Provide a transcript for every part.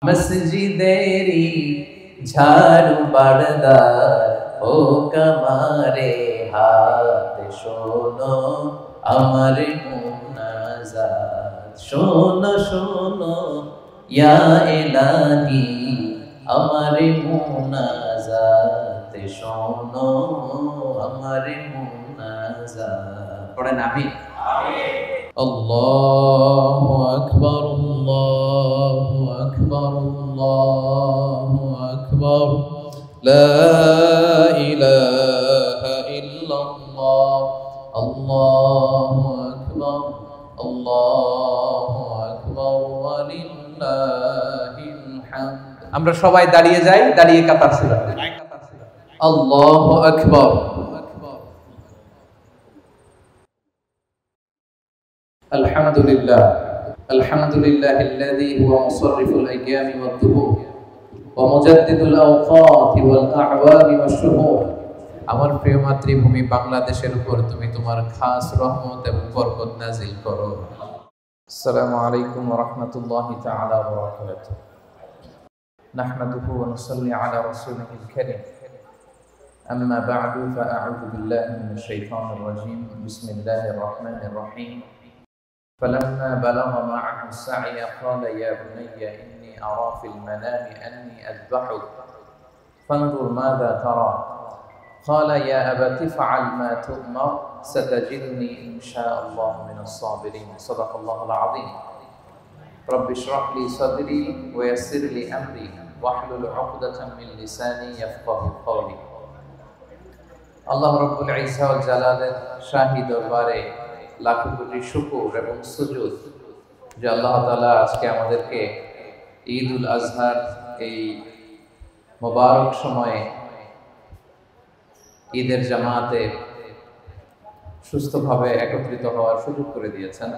মসজিদেরি ঝাড়ু বারদার ও কমারে হাত শোনো আমার মুনাজাত শোনো শোনো ইয়া ইলাহি আমার মুনাজাত শোনো আমার মুনাজাত পড়েন আমিন الله أكبر الله أكبر الله أكبر لا إله إلا الله الله أكبر الله أكبر ولله الحمد আমরা সবাই দাঁড়িয়ে যাই দাঁড়িয়ে কাতার সুরা আল্লাহু আকবার الحمد لله الحمد لله الذي هو مصرف الأيام والدهور ومجدد الأوقات والأعوام والشهور আমার প্রিয় মাতৃভূমি বাংলাদেশের উপর তুমি তোমার খাস রহমত এবং বরকত নাযিল করো আসসালামু আলাইকুম ওয়া রাহমাতুল্লাহি তাআলা ওয়া বারাকাতুহু নাহমাদুহু ওয়া নুসাল্লি আলা রাসূলিহিল কারীম أما بعد فأعوذ بالله من الشيطان الرجيم بسم الله الرحمن الرحيم فلما بلغ معه السعي قال يا بني إني أرى في المنام أني أذبحك فانظر ماذا ترى قال يا أبت افعل ما تؤمر ستجدني إن شاء الله من الصابرين صدق الله العظيم رب اشرح لي صدري ويسر لي أمري واحلل عقدة من لساني يفقه قولي الله رب العزة والجلال شاهد দরবারে লাখ কোটি শুকর এবং সুজুদ যে আল্লাহ তাআলা আজকে আমাদেরকে ঈদ উল আজহার এই মোবারক সময়ে ঈদের জামাতে সুস্থভাবে একত্রিত হওয়ার সুযোগ করে দিয়েছেন।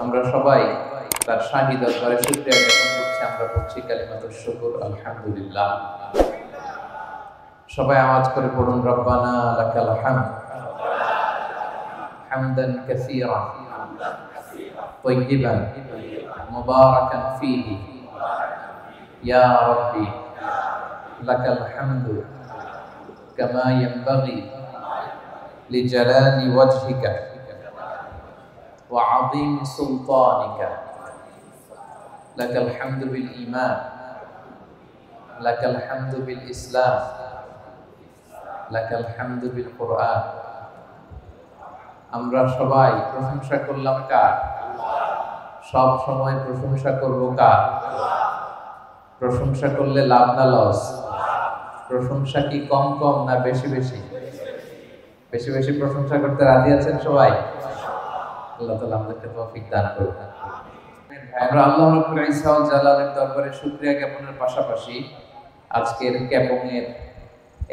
আমরা সবাই তার শাহী দরবারে শুকরিয়া জ্ঞাপন করছি। আমরা পড়ছি কালিমাতুশ শুকর আলহামদুলিল্লাহ। সবাই আওয়াজ করে পড়ুন রব্বানা লাকাল হামদ حمدا كثيرا طيبا مباركا فيه يا ربي لك الحمد كما ينبغي لجلال وجهك وعظيم سلطانك لك الحمد بالإيمان لك الحمد بالإسلام لك الحمد بالقرآن আমরা সবাই প্রশংসা করলাম কার? সব সময় প্রশংসা করব কার? প্রশংসা করলে লাভ না লস? প্রশংসা কি কম কম না বেশি বেশি? বেশি বেশি প্রশংসা করতে রাজি আছেন সবাই? আল্লাহ তাআলা আমাদেরকে তৌফিক দান করুন। আমরা আল্লাহ রাব্বুল ইজ্জা ওয়াল জালালের দরবারে শুকরিয়া জ্ঞাপনের পাশাপাশি আজকের ক্যাপংয়ের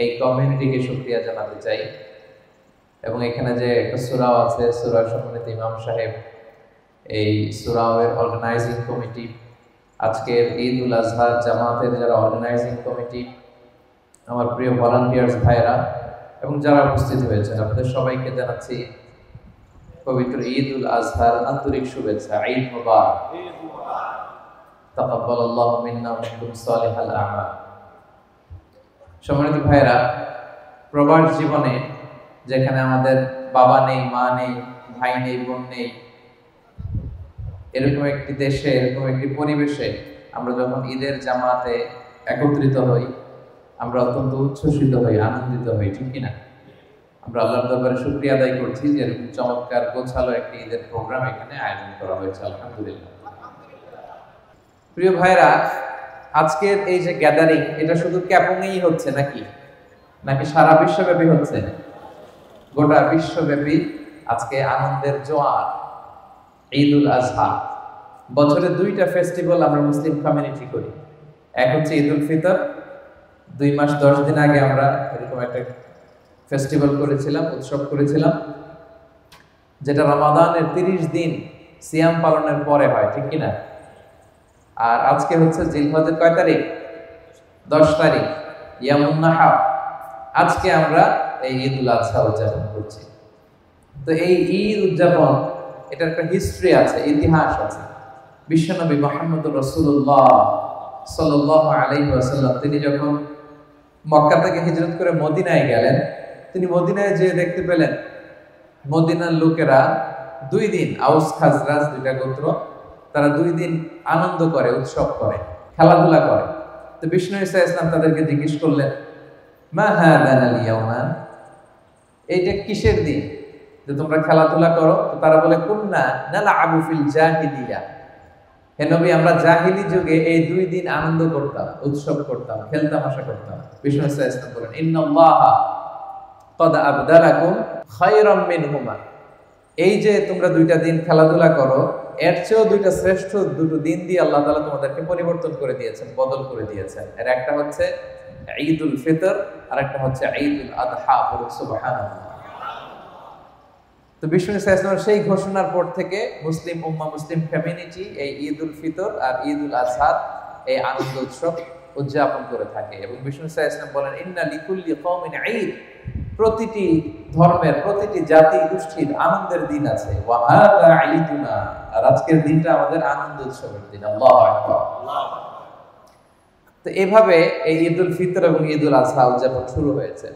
এই কমিউনিটিকে শুকরিয়া জানাতে চাই। এবং এখানে যে একটা সূরাও আছে, সূরা সম্মানিত ইমাম সাহেব, এই সূরাওয়ের অর্গানাইজিং কমিটি, আজকের ঈদ উল আজহা জামাতের যারা অর্গানাইজিং কমিটি, আমার প্রিয় ভলান্টিয়ার্স ভাইরা এবং যারা উপস্থিত হয়েছেন, আপনাদের সবাইকে জানাচ্ছি পবিত্র ঈদ উল আজহার আন্তরিক শুভেচ্ছা। ঈদ মুবারক। তাকাব্বালাল্লাহু মিন্না ওয়া মিনকুম সালিহাল আমাল। সম্মানিত ভাইরা, প্রবাস জীবনে যেখানে আমাদের বাবা নেই, মা নেই, ভাই নেই, বোন নেই, এরকম একটি দেশে, এরকম একটি পরিবেশে আমরা যখন ঈদের জামাতে একত্রিত হই, আমরা অত্যন্ত উচ্ছ্বসিত হই, আনন্দিত হই, ঠিক কিনা? আমরা আল্লাহর দরবারে শুকরিয়া আদায় করছি যে এরকম চমৎকার গোছালো একটি ঈদের প্রোগ্রাম এখানে আয়োজন করা হয়েছে, আলহামদুলিল্লাহ। প্রিয় ভাইরা, আজকের এই যে গ্যাদারিং, এটা শুধু ক্যাপংয়েই হচ্ছে নাকি নাকি সারা বিশ্বব্যাপী হচ্ছে? গোটা বিশ্বব্যাপী আজকে আনন্দের জোয়ার ঈদ উল আজহা। বছরে দুইটা ফেস্টিভ্যাল আমরা মুসলিম কমিউনিটি করি। এক হচ্ছে ঈদ উল ফিতর, 2 মাস 10 দিন আগে আমরা এরকম একটা ফেস্টিভ্যাল করেছিলাম, উৎসব করেছিলাম, যেটা রমাদানের 30 দিন সিয়াম পালনের পরে হয়, ঠিক কিনা? আর আজকে হচ্ছে জিলহজের কয় তারিখ? 10 তারিখ, ইয়ামুন নাহার। আজকে আমরা এই ঈদ উল আজহা উদযাপন করছি। তো এই ঈদ উদযাপন এটার একটা হিস্ট্রি আছে, ইতিহাস আছে। বিশ্বনবী মুহাম্মদুর রাসূলুল্লাহ সাল্লাল্লাহু আলাইহি ওয়াসাল্লাম তিনি যখন মক্কা থেকে হিজরত করে মদিনায় গেলেন, তিনি মদিনায় যেয়ে দেখতে পেলেন মদিনার লোকেরা 2 দিন, আউস খাজরাজ 2টা গোত্র, তারা 2 দিন আনন্দ করে, উৎসব করে, খেলাধুলা করে। তো বিষ্ণু ঈসা ইসলাম তাদেরকে জিজ্ঞেস করলেন, মা হাদানাল ইয়াওমা, এইটা কিসের দিন যে তোমরা খেলাধুলা করো? তো তারা বলে, কুন্না নালআবু ফিল জাহিলিয়া, হে নবী আমরা জাহিলি যুগে এই 2 দিন আনন্দ করতাম, উৎসব করতাম, খেলতামাশা করতাম। বিষ্ণু ঈসা ইসলাম বলেন, ইন্নাল্লাহা ক্বাদ আবদালাকুম খায়রাম মিনহুমা, এই যে তোমরা 2টা দিন খেলাধুলা করো, এর চেয়েও 2টা শ্রেষ্ঠ 2টো দিন দিয়ে আল্লাহ তাআলা তোমাদেরকে পরিবর্তন করে দিয়েছেন, বদল করে দিয়েছেন। এর একটা হচ্ছে ঈদুল ফিতর, আর একটা হচ্ছে ঈদুল আযহা। সুবহানাল্লাহ। তো বিষ্ণু ঈসা ইসলামের সেই ঘোষণার পর থেকে মুসলিম উম্মাহ, মুসলিম কমিউনিটি এই ঈদুল ফিতর আর ঈদুল আযহা এই আনন্দ উৎসব উদযাপন করে থাকে। এবং বিষ্ণু ঈসা ইসলাম বলেন, ইন্না লিকুল্লি কওমিন ঈদ, প্রতিটি ধর্মের, প্রতিটি জাতি গোষ্ঠীর আনন্দের দিন আছে। ওয়া হাযা ঈদুনা, আর আজকের দিনটা আমাদের আনন্দ উৎসবের দিন। আল্লাহু আকবার। তো এভাবে এই ঈদুল ফিতর এবং ঈদুল আযহা উদযাপন শুরু হয়েছে।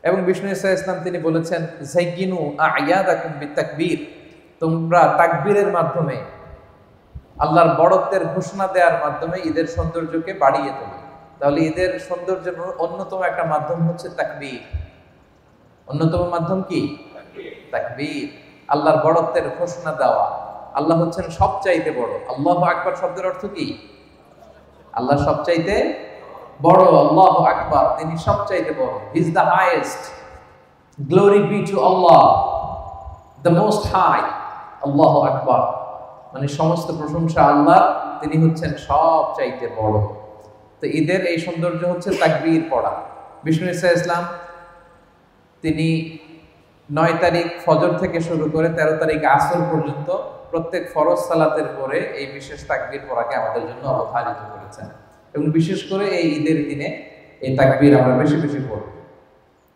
এবং বিষ্ণু ঈসা ইসলাম তিনি বলেছেন, যায়িনু আ'য়াদাকুম বিতাকবীর, তোমরা তাকবীরের মাধ্যমে, আল্লাহর বড়ত্বের ঘোষণা দেওয়ার মাধ্যমে ঈদের সৌন্দর্যকে বাড়িয়ে তোলো। তাহলে ঈদের সৌন্দর্যের অন্যতম একটা মাধ্যম হচ্ছে তাকবীর। অন্যতম মাধ্যম কি? তাকবীর। আল্লাহর বড়ত্বের ঘোষণা দেওয়া। আল্লাহ হচ্ছেন সবচাইতে বড়। আল্লাহু আকবার শব্দের অর্থ কি? আল্লাহ সবচাইতে বড়। আল্লাহু আকবার, তিনি সবচাইতে বড়। He is the highest. Glory be to Allah, the most high. আল্লাহু আকবার, মানে সমস্ত প্রশংসা আল্লাহ, তিনি হচ্ছেন সবচাইতে বড়। তো ঈদের এই সৌন্দর্য হচ্ছে তাকবীর পড়া। বিষ্ণু ঈসা ইসলাম তিনি 9 তারিখ ফজর থেকে শুরু করে 13 তারিখ আসর পর্যন্ত প্রত্যেক ফরজ সালাতের পরে এই বিশেষ তাকবীর পড়াকে আমাদের জন্য অবধারিত করেছেন। এবং বিশেষ করে এই ঈদের দিনে এই তাকবীর আমরা বেশি বেশি পড়ব।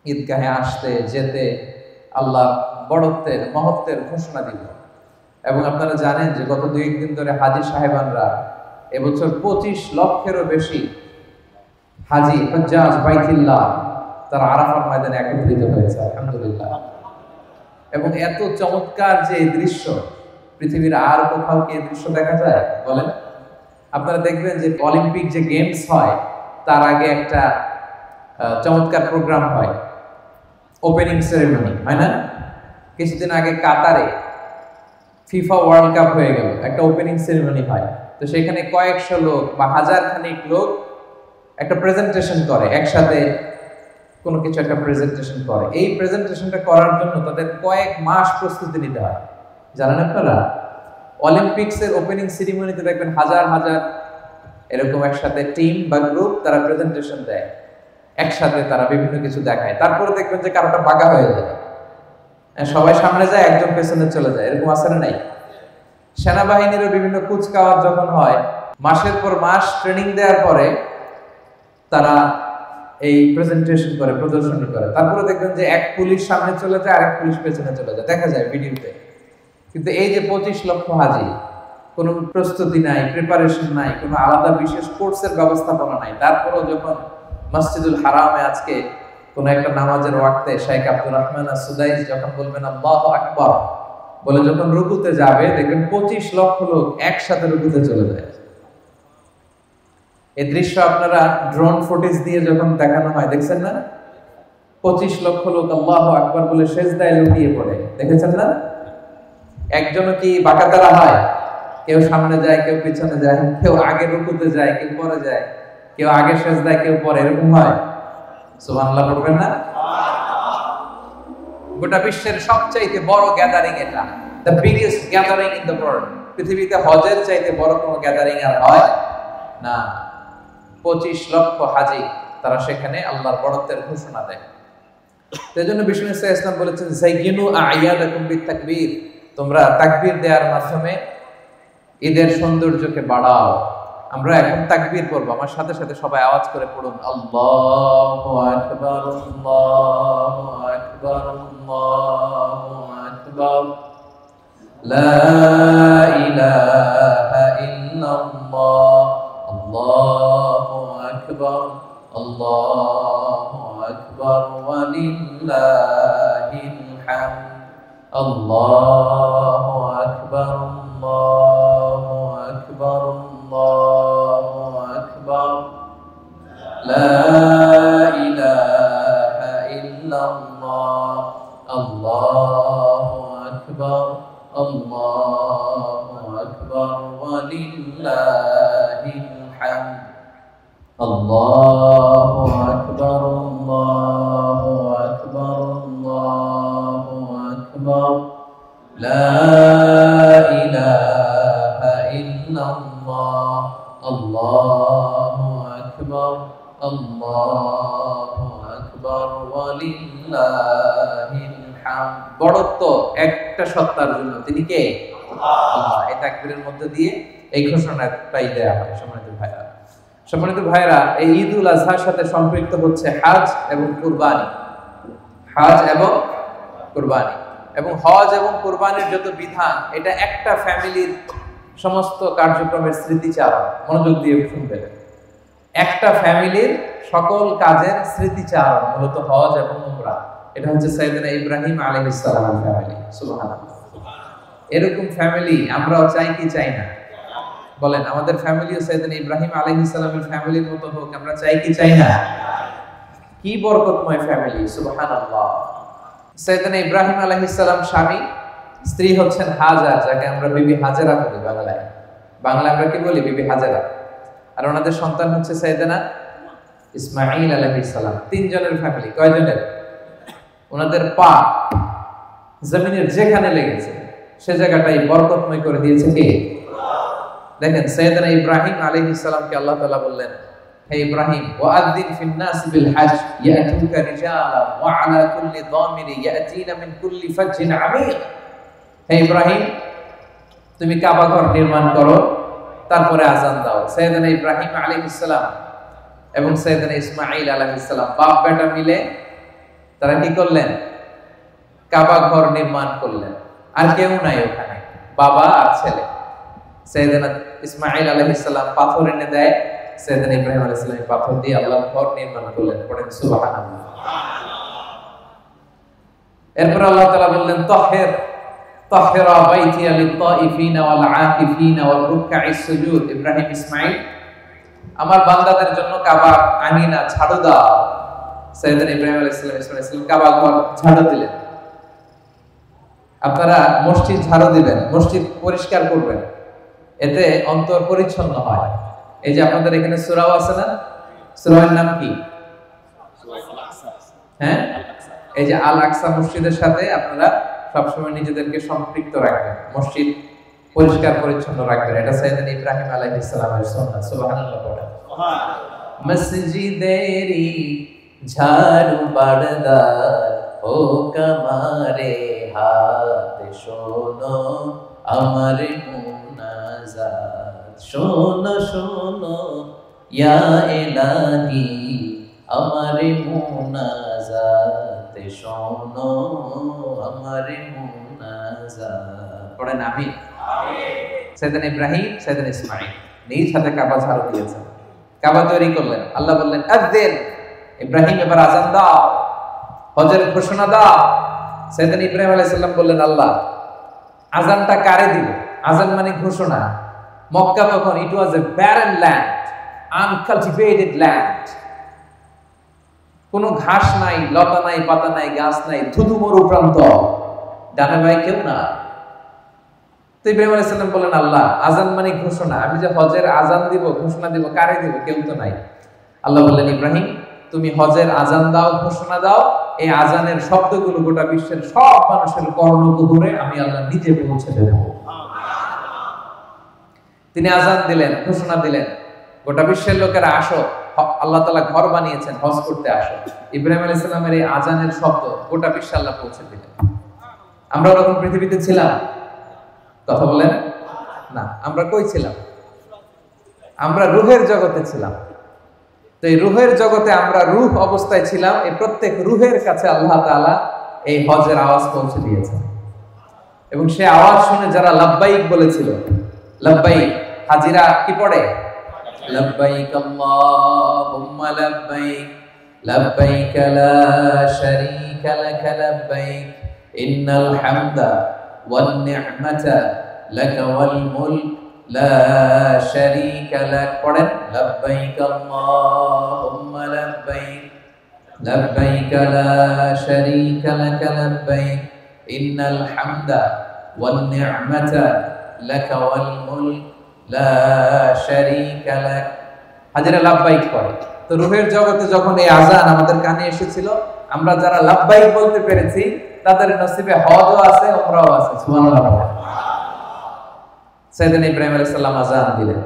ঈদগাহে আসতে যেতে আল্লাহর বড়ত্বের, মহত্বের ঘোষণা দিব। এবং আপনারা জানেন যে গত 2-1 দিন ধরে হাজী সাহেবানরা এবছর 25 লক্ষেরও বেশি হাজী হুজ্জাজ বাইতুল্লাহ তারা আরাফার ময়দানে একত্রিত হয়েছে, আলহামদুলিল্লাহ। এবং এত চমৎকার যে দৃশ্য, পৃথিবীর আর কোথাও কি এই দৃশ্য দেখা যায় বলেন? আপনারা দেখবেন যে অলিম্পিক যে গেমস হয় তার আগে একটা চমৎকার প্রোগ্রাম হয়, ওপেনিং সেরেমনি, হয় না? কিছুদিন আগে কাতারে ফিফা ওয়ার্ল্ড কাপ হয়ে গেল, একটা ওপেনিং সেরেমনি হয়। তো সেখানে কয়েকশো লোক বা হাজার খানিক লোক একটা প্রেজেন্টেশন করে, একসাথে কোনো কিছু একটা প্রেজেন্টেশন করে। এই প্রেজেন্টেশনটা করার জন্য তাদের কয়েক মাস প্রস্তুতি নিতে হয়, জানেন আপনারা? অলিম্পিক্সের ওপেনিং সেরিমনিতে দেখবেন হাজার হাজার এরকম একসাথে টিম বা গ্রুপ তারা প্রেজেন্টেশন দেয়, একসাথে তারা বিভিন্ন কিছু দেখায়। তারপরে দেখবেন যে কারোটা বাঁকা হয়ে যায়, সবাই সামনে যায়, একজন পেছনে চলে যায়, এরকম আছে না নাই? সেনাবাহিনীরও বিভিন্ন কুচকাওয়াজ যখন হয়, মাসের পর মাস ট্রেনিং দেওয়ার পরে তারা এই প্রেজেন্টেশন করে, প্রদর্শনী করে। তারপরে দেখবেন যে এক পুলিশ সামনে চলে যায়, আরেক পুলিশ পেছনে চলে যায়, দেখা যায় ভিডিওতে। কিন্তু এই যে 25 লক্ষ হাজী, কোনো প্রস্তুতি নাই, প্রিপারেশন নাই, কোনো আলাদা বিশেষ কোর্সের ব্যবস্থাপনা নাই, তারপরেও যখন মসজিদুল হারামে আজকে কোন একটা নামাজের ওয়াক্তে শেখ আব্দুর রহমান আস-সুদাইস যখন বলবেন আল্লাহু আকবার বলে যখন রুকুতে যাবে, দেখবেন 25 লক্ষ লোক একসাথে রুকুতে চলে যায়। এই দৃশ্য আপনারা ড্রোন ফুটেজ দিয়ে যখন দেখানো হয়, দেখছেন না? 25 লক্ষ লোক আল্লাহু আকবার বলে সেজদায় লুটিয়ে পড়ে, দেখেছেন না? একজনও কি বাঁকাতারা হয়? কেউ সামনে যায়, কেউ পিছনে যায়, কেউ আগে রুকুতে যায়, কেউ পরে যায়, কেউ আগে সেজদায়, কেউ পরে, এরকম হয়? সুবহানাল্লাহ পড়বেন না? গোটা বিশ্বের সবচাইতে বড় গ্যাদারিং এটা, the biggest gathering in the world. পৃথিবীতে হজের চাইতে বড় কোনো গ্যাদারিং আর হয় না। 25 লক্ষ হাজী তারা সেখানে আল্লাহর বড়ত্বের ঘোষণা দেয়। সেজন্য বিষ্ণু ইসলাম বলেছেন, যায়িনু আ'য়াদাকুম বিতাকবীর, তোমরা তাকবীর দেওয়ার মাধ্যমে ঈদের সৌন্দর্যকে বাড়াও। আমরা এখন তাকবীর পড়ব, আমার সাথে সাথে সবাই আওয়াজ করে পড়ুন, আল্লাহু আকবার, আল্লাহু আকবার, আল্লাহু আকবার, লা ইলাহা ইল্লাল্লাহ, আল্লাহু আকবার আল্লাহু আকবার ওয়া লিল্লাহিল হামদ আল্লাহু আকবার আল্লাহু আকবার আল্লাহু আকবার লা ইলাহা ইল্লাল্লাহ আল্লাহু আকবার আল্লাহু আকবার ওয়া লিল্লাহিল হামদ আল্লাহু আকবার আল্লাহু আকবার আল্লাহু আকবার লা ইলাহা ইল্লাল্লাহ আল্লাহু আকবার আল্লাহু আকবার ওয়া লিল্লাহিল হামদ। বড়ত্ব একটা সত্তার জন্য, তিনি কে? আল্লাহ। এই তাকবীরের মধ্যে দিয়ে এই ঘোষণাটাই দেয়া হয়। সম্মানিত ভাইরা, এই ঈদ উল আজহার সাথে সম্পৃক্ত হচ্ছে হজ এবং কুরবানি। হজ এবং কুরবানি এবং হজ এবং কুরবানির যত বিধান, এটা একটা ফ্যামিলির সমস্ত কার্যক্রমের স্মৃতিচারণ। মনোযোগ দিয়ে শুনবেন, একটা ফ্যামিলির সকল কাজের স্মৃতিচারণ মূলত হজ এবং উমরা। এটা হচ্ছে সাইয়েদনা ইব্রাহিম আলাইহিস সালামের ফ্যামিলি। সুবহানাল্লাহ। এরকম ফ্যামিলি আমরাও চাই কি চাই না? বলেন, আমাদের ফ্যামিলিও সাইয়েদনা ইব্রাহিম আলাইহিস সালামের ফ্যামিলির মতো হোক, আমরা চাই কি চাই না? কি বরকতময় ফ্যামিলি, সুবহানাল্লাহ। সাইয়েদনা ইব্রাহিম আলাইহিস সালাম স্বামী, স্ত্রী হচ্ছেন হাজার, যাকে আমরা বিবি হাজেরা বলি বাংলায়। বাংলায় আমরা কি বলি? বিবি হাজেরা। আর ওনাদের সন্তান হচ্ছে সাইয়েদনা ইসমাঈল আলাইহিস সালাম। তিনজনের ফ্যামিলি। কয়জনের? ওনাদের পা জমিনের যেখানে লেগেছে সে জায়গাটাই বরকতময় করে দিয়েছে কে? দেখেন, সাইয়েদনা ইব্রাহিম আলাইহিস সালামকে আল্লাহ তাআলা বললেন, হে ইব্রাহিম, ওয়াআযিন ফিন নাস বিল হজ ইয়াতুকা রিজালা ওয়া আলা কুল্লি দামিরি ইয়াতিনা মিন কুল্লি ফাজ্জিন আমীক। হে ইব্রাহিম, তুমি কাবা ঘর নির্মাণ করো, তারপরে আযান দাও। সাইয়েদনা ইব্রাহিম আলাইহিস সালাম এবং সাইয়েদনা ইসমাঈল আলাইহিস সালাম বাপ বেটা মিলে তারা কি করলেন? কাবা ঘর নির্মাণ করলেন। আর কেউ নাই ওখানে, বাবা আর ছেলে। সাইয়েদনা ইসমাঈল আলাইহিস সালাম পাথর এনে দেয়, সাইয়েদনা ইব্রাহিম আলাইহিস সালাম পাথর দিয়ে আল্লাহর ঘর নির্মাণ করলেন। পড়েন সুবহানাল্লাহ। এরপর আল্লাহ তাআলা বললেন, তাহহিরা বাইতিয়া লিত-তাইফিনা ওয়াল আকিফিনা ওয়ার রুকআইস সুজুদ। ইব্রাহিম ইসমাঈল, আমার বান্দাদের জন্য কাবা আঙিনা ঝাড়ু দাও। সাইয়েদনা ইব্রাহিম আলাইহিস সালাম কাবা ঘর ঝাড়ু দিলেন। আপনারা মসজিদ ঝাড়ু দিবেন, মসজিদ পরিষ্কার করবেন, এতে অন্তর পরিচ্ছন্ন হয়। এই যে আপনাদের এখানে সূরাও আছে না? সূরার নাম কি? হ্যাঁ, এই যে আল আকসা মসজিদের সাথে আপনারা সবসময় নিজেদেরকে সম্পৃক্ত রাখবেন, মসজিদ পরিষ্কার পরিচ্ছন্ন রাখবেন। এটা সাইয়েদনা ইব্রাহিম আলাইহিস সালামের সুন্নাত। সুবহানাল্লাহ। পড়েন, মসজিদেরি ঝাড়ু বারদার ও কামারে হাত শোনো আমার মুনাজাত। শোনো শোনো ইয়া ইলাহি আমার মুনাজাত, শোনো আমার মুনাজাত। পড়েন আমিন। সাইয়েদনা ইব্রাহিম, সাইয়েদনা ইসমাঈল নিজ হাতে কাবা ঝাড়ু দিয়েছেন, কাবা তৈরি করলেন। আল্লাহ বললেন, আযিন, ইব্রাহিম এবার আযান দাও, হজের ঘোষণা দাও। সাইয়েদনা ইব্রাহিম আলাইহিস সালাম বললেন, আল্লাহ আযানটা কারে দিব? আযান মানে ঘোষণা। মক্কা তখন ইট ওয়াজ এ ব্যারেন ল্যান্ড, আনকালটিভেটেড ল্যান্ড। কোনো ঘাস নাই, লতা নাই, পাতা নাই, গাছ নাই, ধুধু মরু প্রান্ত, ডানে বাই কেউ না। তো ইব্রাহিম আলাইহিস সালাম বললেন, আল্লাহ আযান মানে ঘোষণা, আমি যে হজের আযান দিব, ঘোষণা দিব, কারে দিব? কেউ তো নাই। আল্লাহ বললেন, ইব্রাহিম তুমি হজের আযান দাও, ঘোষণা দাও। এই আযানের শব্দগুলো গোটা বিশ্বের সব মানুষের কর্ণকুহরে আমি আল্লাহ নিজে পৌঁছে দেব। তিনি আযান দিলেন, ঘোষণা দিলেন, গোটা বিশ্বের লোকেরা আসো, আল্লাহ তাআলা ঘর বানিয়েছেন, হজ করতে আসো। ইব্রাহিম আলাইহিস সালামের এই আযানের শব্দ গোটা বিশ্বে আল্লাহ পৌঁছে দিলেন। আমরা যখন পৃথিবীতে ছিলাম, কথা বলেন না, আমরা কই ছিলাম? আমরা রূহের জগতে ছিলাম। তো এই রূহের জগতে আমরা রূহ অবস্থায় ছিলাম। এই প্রত্যেক রূহের কাছে আল্লাহ তাআলা এই হজের আওয়াজ পৌঁছে দিয়েছেন। এবং সে আওয়াজ শুনে যারা লাব্বাইক বলেছিল, লাব্বাইক হাজিরা কি পড়ে? لبيك اللهم لبيك لبيك لا شريك لك لبيك إن الحمد والنعمة لك والملك لا شريك لك لبيك اللهم لبيك لبيك لا شريك لك لبيك إن الحمد والنعمة لك والملك لا شريك لك হাজিরা লাব্বাইক পড়ে। তো রূহের জগতে যখন এই আযান আমাদের কানে এসেছিল, আমরা যারা লাব্বাইক বলতে পেরেছি তাদের নসিবে হজও আছে, উমরাও আছে। সুবহানাল্লাহ। সাইয়েদনা ইব্রাহিম আলাইহিস সালাম আযান দিলেন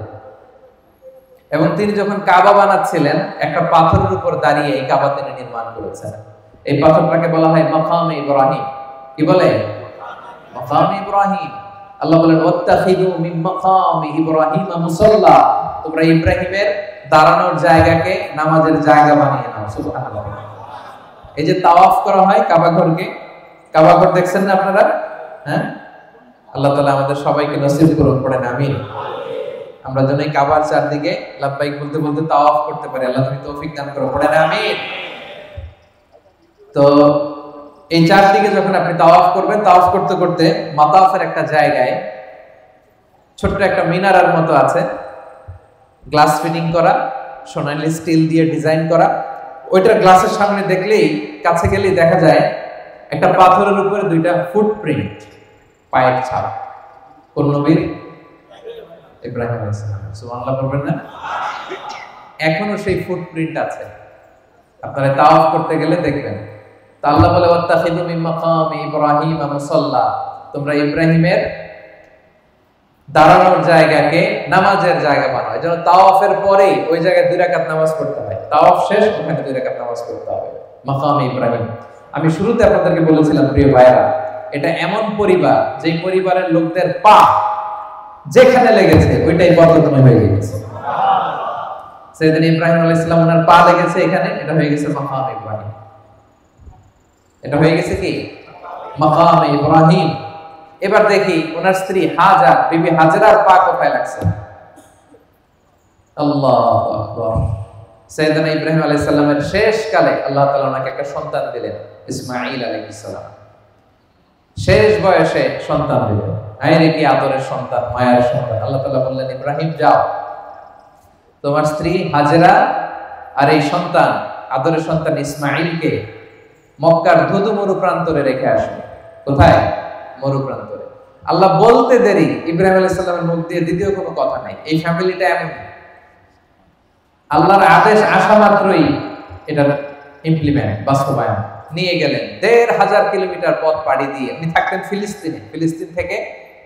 এবং তিনি যখন কাবা বানাচ্ছিলেন একটা পাথরের উপর দাঁড়িয়ে এই কাবা তিনি নির্মাণ করেছেন। এই পাথরটাকে বলা হয় মাকামে ইব্রাহিম। কি বলে? মাকামে ইব্রাহিম। আল্লাহ বলেন ওয়াত্তাখিযু মিন মাকামি ইব্রাহিম মুসাল্লা, তোমরা ইব্রাহিমের দাঁড়ানোর জায়গাকে নামাজের জায়গা বানিয়ে নাও। সুবহানাল্লাহ। এই যে তাওয়াফ করা হয় কাবা ঘরকে, কাবা ঘর দেখছেন না আপনারা? হ্যাঁ, আল্লাহ তাআলা আমাদের সবাইকে নসিব করুন, পড়েন আমিন। আমরা যেন এই কাবার চারদিকে লাব্বাইক বলতে বলতে তাওয়াফ করতে পারি। আল্লাহ তুমি তৌফিক দান করো, পড়েন আমিন। তো এই চারদিকে যখন আপনি তাওয়াফ করবেন, তাওয়াফ করতে করতে মাতাফের একটা জায়গায় ছোট্ট একটা মিনারার মতো আছে, গ্লাস ফিটিং করা, সোনালী স্টিল দিয়ে ডিজাইন করা। ওইটার গ্লাসের সামনে দেখলেই, কাছে গেলেই দেখা যায় একটা পাথরের উপরে দুইটা ফুটপ্রিন্ট, পায়ের ছাপ। কোন নবীর? ইব্রাহিম আলাইহিস সালাম। সুবহানাল্লাহ বলবেন না? এখনো সেই ফুটপ্রিন্ট আছে, আপনারা তাওয়াফ করতে গেলে দেখবেন। তা আল্লাহ বলে ওয়াত্তাখিযু মিন মাকামি ইব্রাহিম মুসাল্লা, তোমরা ইব্রাহিমের দাঁড়ানোর জায়গাকে নামাজের জায়গা বানাও। এজন্য তাওয়াফের পরে ওই জায়গায় 2 রাকাত নামাজ পড়তে হয়। তাওয়াফ শেষ, ওখানে 2 রাকাত নামাজ পড়তে হবে। মাকামে ইব্রাহিম। আমি শুরুতে আপনাদেরকে বলেছিলাম প্রিয় ভাইরা, এটা এমন পরিবার যে পরিবারের লোকদের পা যেখানে লেগেছে ওইটাই বরকতময় হয়ে গেছে। সাইয়েদনা ইব্রাহিম আলাইহিস সালাম ওনার পা লেগেছে এখানে, এটা হয়ে গেছে মাকামে ইব্রাহিম। এটা হয়ে গেছে কি? মাকামে ইব্রাহিম। এবার দেখি ওনার স্ত্রী হাজার, বিবি হাজরার পা কোথায় লাগছে? আল্লাহু আকবার। সাইয়েদনা ইব্রাহিম আলাইহিস সালামের শেষ কালে আল্লাহ তাআলা ওনাকে একটা সন্তান দিলেন, ইসমাঈল আলাইহিস সালাম। শেষ বয়সে সন্তান দিলেন। আইরে কি আদরের সন্তান, মায়ের সন্তান। আল্লাহ তাআলা বললেন, ইব্রাহিম যাও, তোমার স্ত্রী হাজরা আর এই সন্তান, আদরের সন্তান ইসমাঈলকে মক্কার ধুধু মরু প্রান্তরে রেখে আসো। কোথায়? মরু প্রান্তরে। আল্লাহ বলতে দেরি, ইব্রাহিম আলাইহিস সালামের মুখ দিয়ে দ্বিতীয় কোনো কথা নাই। এই ফ্যামিলিটা এমন, আল্লাহর আদেশ আসা মাত্রই এটা ইমপ্লিমেন্ট, বাস্তবায়ন। নিয়ে গেলেন ১৫০০ কিলোমিটার পথ পাড়ি দিয়ে। উনি থাকতেন ফিলিস্তিনে, ফিলিস্তিন থেকে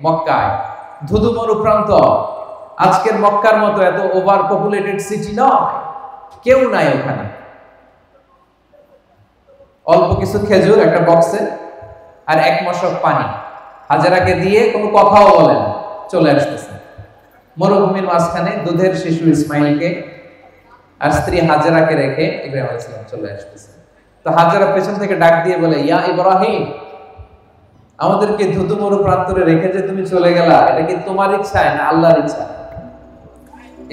মক্কায়, ধুধু মরু প্রান্ত। আজকের মক্কার মতো এত ওভার পপুলেটেড সিটি নয়, কেউ নাই ওখানে। অল্প কিছু খেজুর একটা বক্সে আর 1 মশক পানি। হাজেরাকে দিয়ে কোনো কথাও বলেন, চলে আসতেছে মরুভূমির মাঝখানে দুধের শিশু ইসমাইলকে আর স্ত্রী হাজেরাকে রেখে ইব্রাহিম আলাইহিস সালাম চলে আসতেছে। তো হাজেরা পেছন থেকে ডাক দিয়ে বলে, ইয়া ইব্রাহিম, আমাদেরকে ধুধু মরু প্রান্তরে রেখে যে তুমি চলে গেলা, এটা কি তোমার ইচ্ছায় না আল্লাহর ইচ্ছা?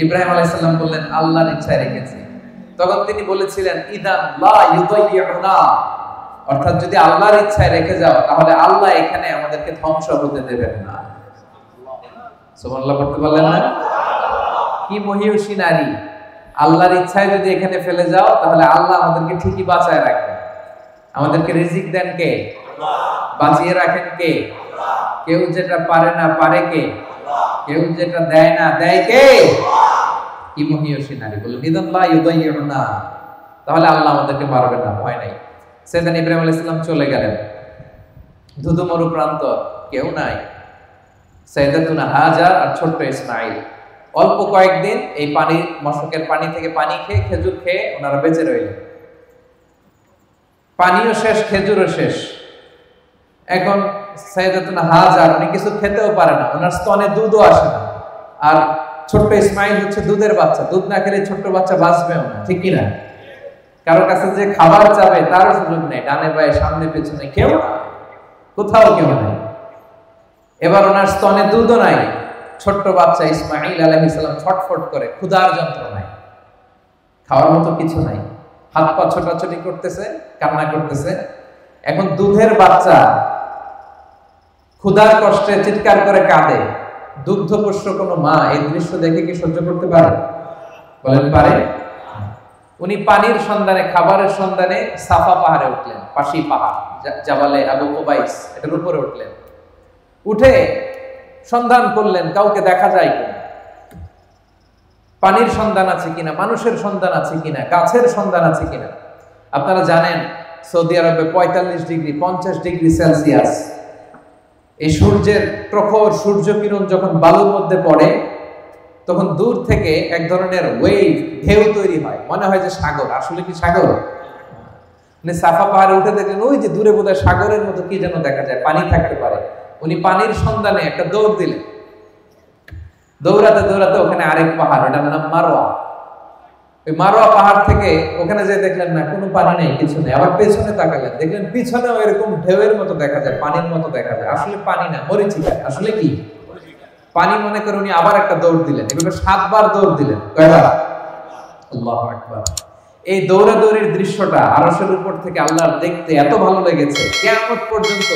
ইব্রাহিম আলাইহিস সালাম বললেন, আল্লাহর ইচ্ছায় রেখেছি। তখন তিনি বলেছিলেন, ইদান লা ইউদাইয়ুনা, অর্থাৎ যদি আল্লাহর ইচ্ছায় রেখে যাও তাহলে আল্লাহ এখানে আমাদেরকে ধ্বংস হতে দেবেন না। সুবহানাল্লাহ পড়তে পারলেন না? কি মহিয়সী নারী! আল্লাহর ইচ্ছায় যদি এখানে ফেলে যাও তাহলে আল্লাহ আমাদেরকে ঠিকই বাঁচায় রাখেন। আমাদেরকে রিজিক দেন কে? বাঁচিয়ে রাখেন কে? কেউ যেটা পারে না পারে কে? কেউ যেটা দেয় না দেয় কে? কি মহিয়সী নারী! বলে নিদান লা ইউদাইয়ুনা, তাহলে আল্লাহ আমাদেরকে মারবেন না, ভয় নাই। সাইয়েদনা ইব্রাহিম আলাইহিস সালাম চলে গেলেন, ধুধু মরু প্রান্ত, কেউ নাই। সাইয়েদাতুনা হাজার আর ছোট্ট ইসমাঈল অল্প কয়েকদিন এই পানি, মশকের পানি থেকে পানি খেয়ে, খেজুর খেয়ে ওনারা বেঁচে রইলেন। পানিও শেষ, খেজুরও শেষ। এখন সাইয়েদাতুনা হাজার, উনি কিছু খেতেও পারে না, ওনার স্তনে দুধও আসে না। আর ছোট্ট ইসমাঈল হচ্ছে দুধের বাচ্চা, দুধ না খেলে ছোট্ট বাচ্চা বাঁচবেও না, ঠিক কি না? কারো কাছে যে খাবার চাবে তারও সুযোগ নেই, ডানে বায়ে সামনে পেছনে কেউ, কোথাও কেউ নাই। এবার ওনার স্তনে দুধও নাই, ছোট্ট বাচ্চা ইসমাঈল আলাইহিস সালাম ছটফট করে ক্ষুধার যন্ত্রণায়, খাওয়ার মতো কিছু নাই, হাত পা ছোটাছুটি করতেছে, কান্না করতেছে। এখন দুধের বাচ্চা ক্ষুধার কষ্টে চিৎকার করে কাঁদে, দুগ্ধপোষ্য কোনো মা এই দৃশ্য দেখে কি সহ্য করতে পারে? বলেন পারে? উনি পানির সন্ধানে, খাবারের সন্ধানে সাফা পাহাড়ে উঠলেন, পাশি পাহাড়, জাবালে আবু কুবাইস, এটার উপরে উঠলেন। উঠে সন্ধান করলেন কাউকে দেখা যায় কিনা, পানির সন্ধান আছে কিনা, মানুষের সন্ধান আছে কিনা, গাছের সন্ধান আছে কিনা। আপনারা জানেন সৌদি আরবে 45 ডিগ্রি 50 ডিগ্রি সেলসিয়াস এই সূর্যের প্রখর সূর্য কিরণ যখন বালুর মধ্যে পড়ে তখন দূর থেকে এক ধরনের ওয়েভ, ঢেউ তৈরি হয়, মনে হয় যে সাগর। আসলে কি সাগর? মানে সাফা পাহাড়ে উঠে দেখলেন ওই যে দূরে বোধহয় সাগরের মতো কি যেন দেখা যায়, পানি থাকতে পারে। উনি পানির সন্ধানে একটা দৌড় দিলেন। দৌড়াতে দৌড়াতে ওখানে আরেক পাহাড়, ওটার নাম মারোয়া। ওই মারোয়া পাহাড় থেকে ওখানে যে দেখলেন না কোনো পানি নেই, কিছু নেই। আবার পেছনে তাকালেন, দেখলেন পিছনেও এরকম ঢেউয়ের মতো দেখা যায়, পানির মতো দেখা যায়। আসলে পানি না, মরিচিকা। আসলে কি পানি মনে করে উনি আবার একটা দৌড় দিলেন। এভাবে 7 বার দৌড় দিলেন। কয়বার? আল্লাহু আকবার। এই দৌড়াদৌড়ির দৃশ্যটা আরশের উপর থেকে আল্লাহর দেখতে এত ভালো লেগেছে, কিয়ামত পর্যন্ত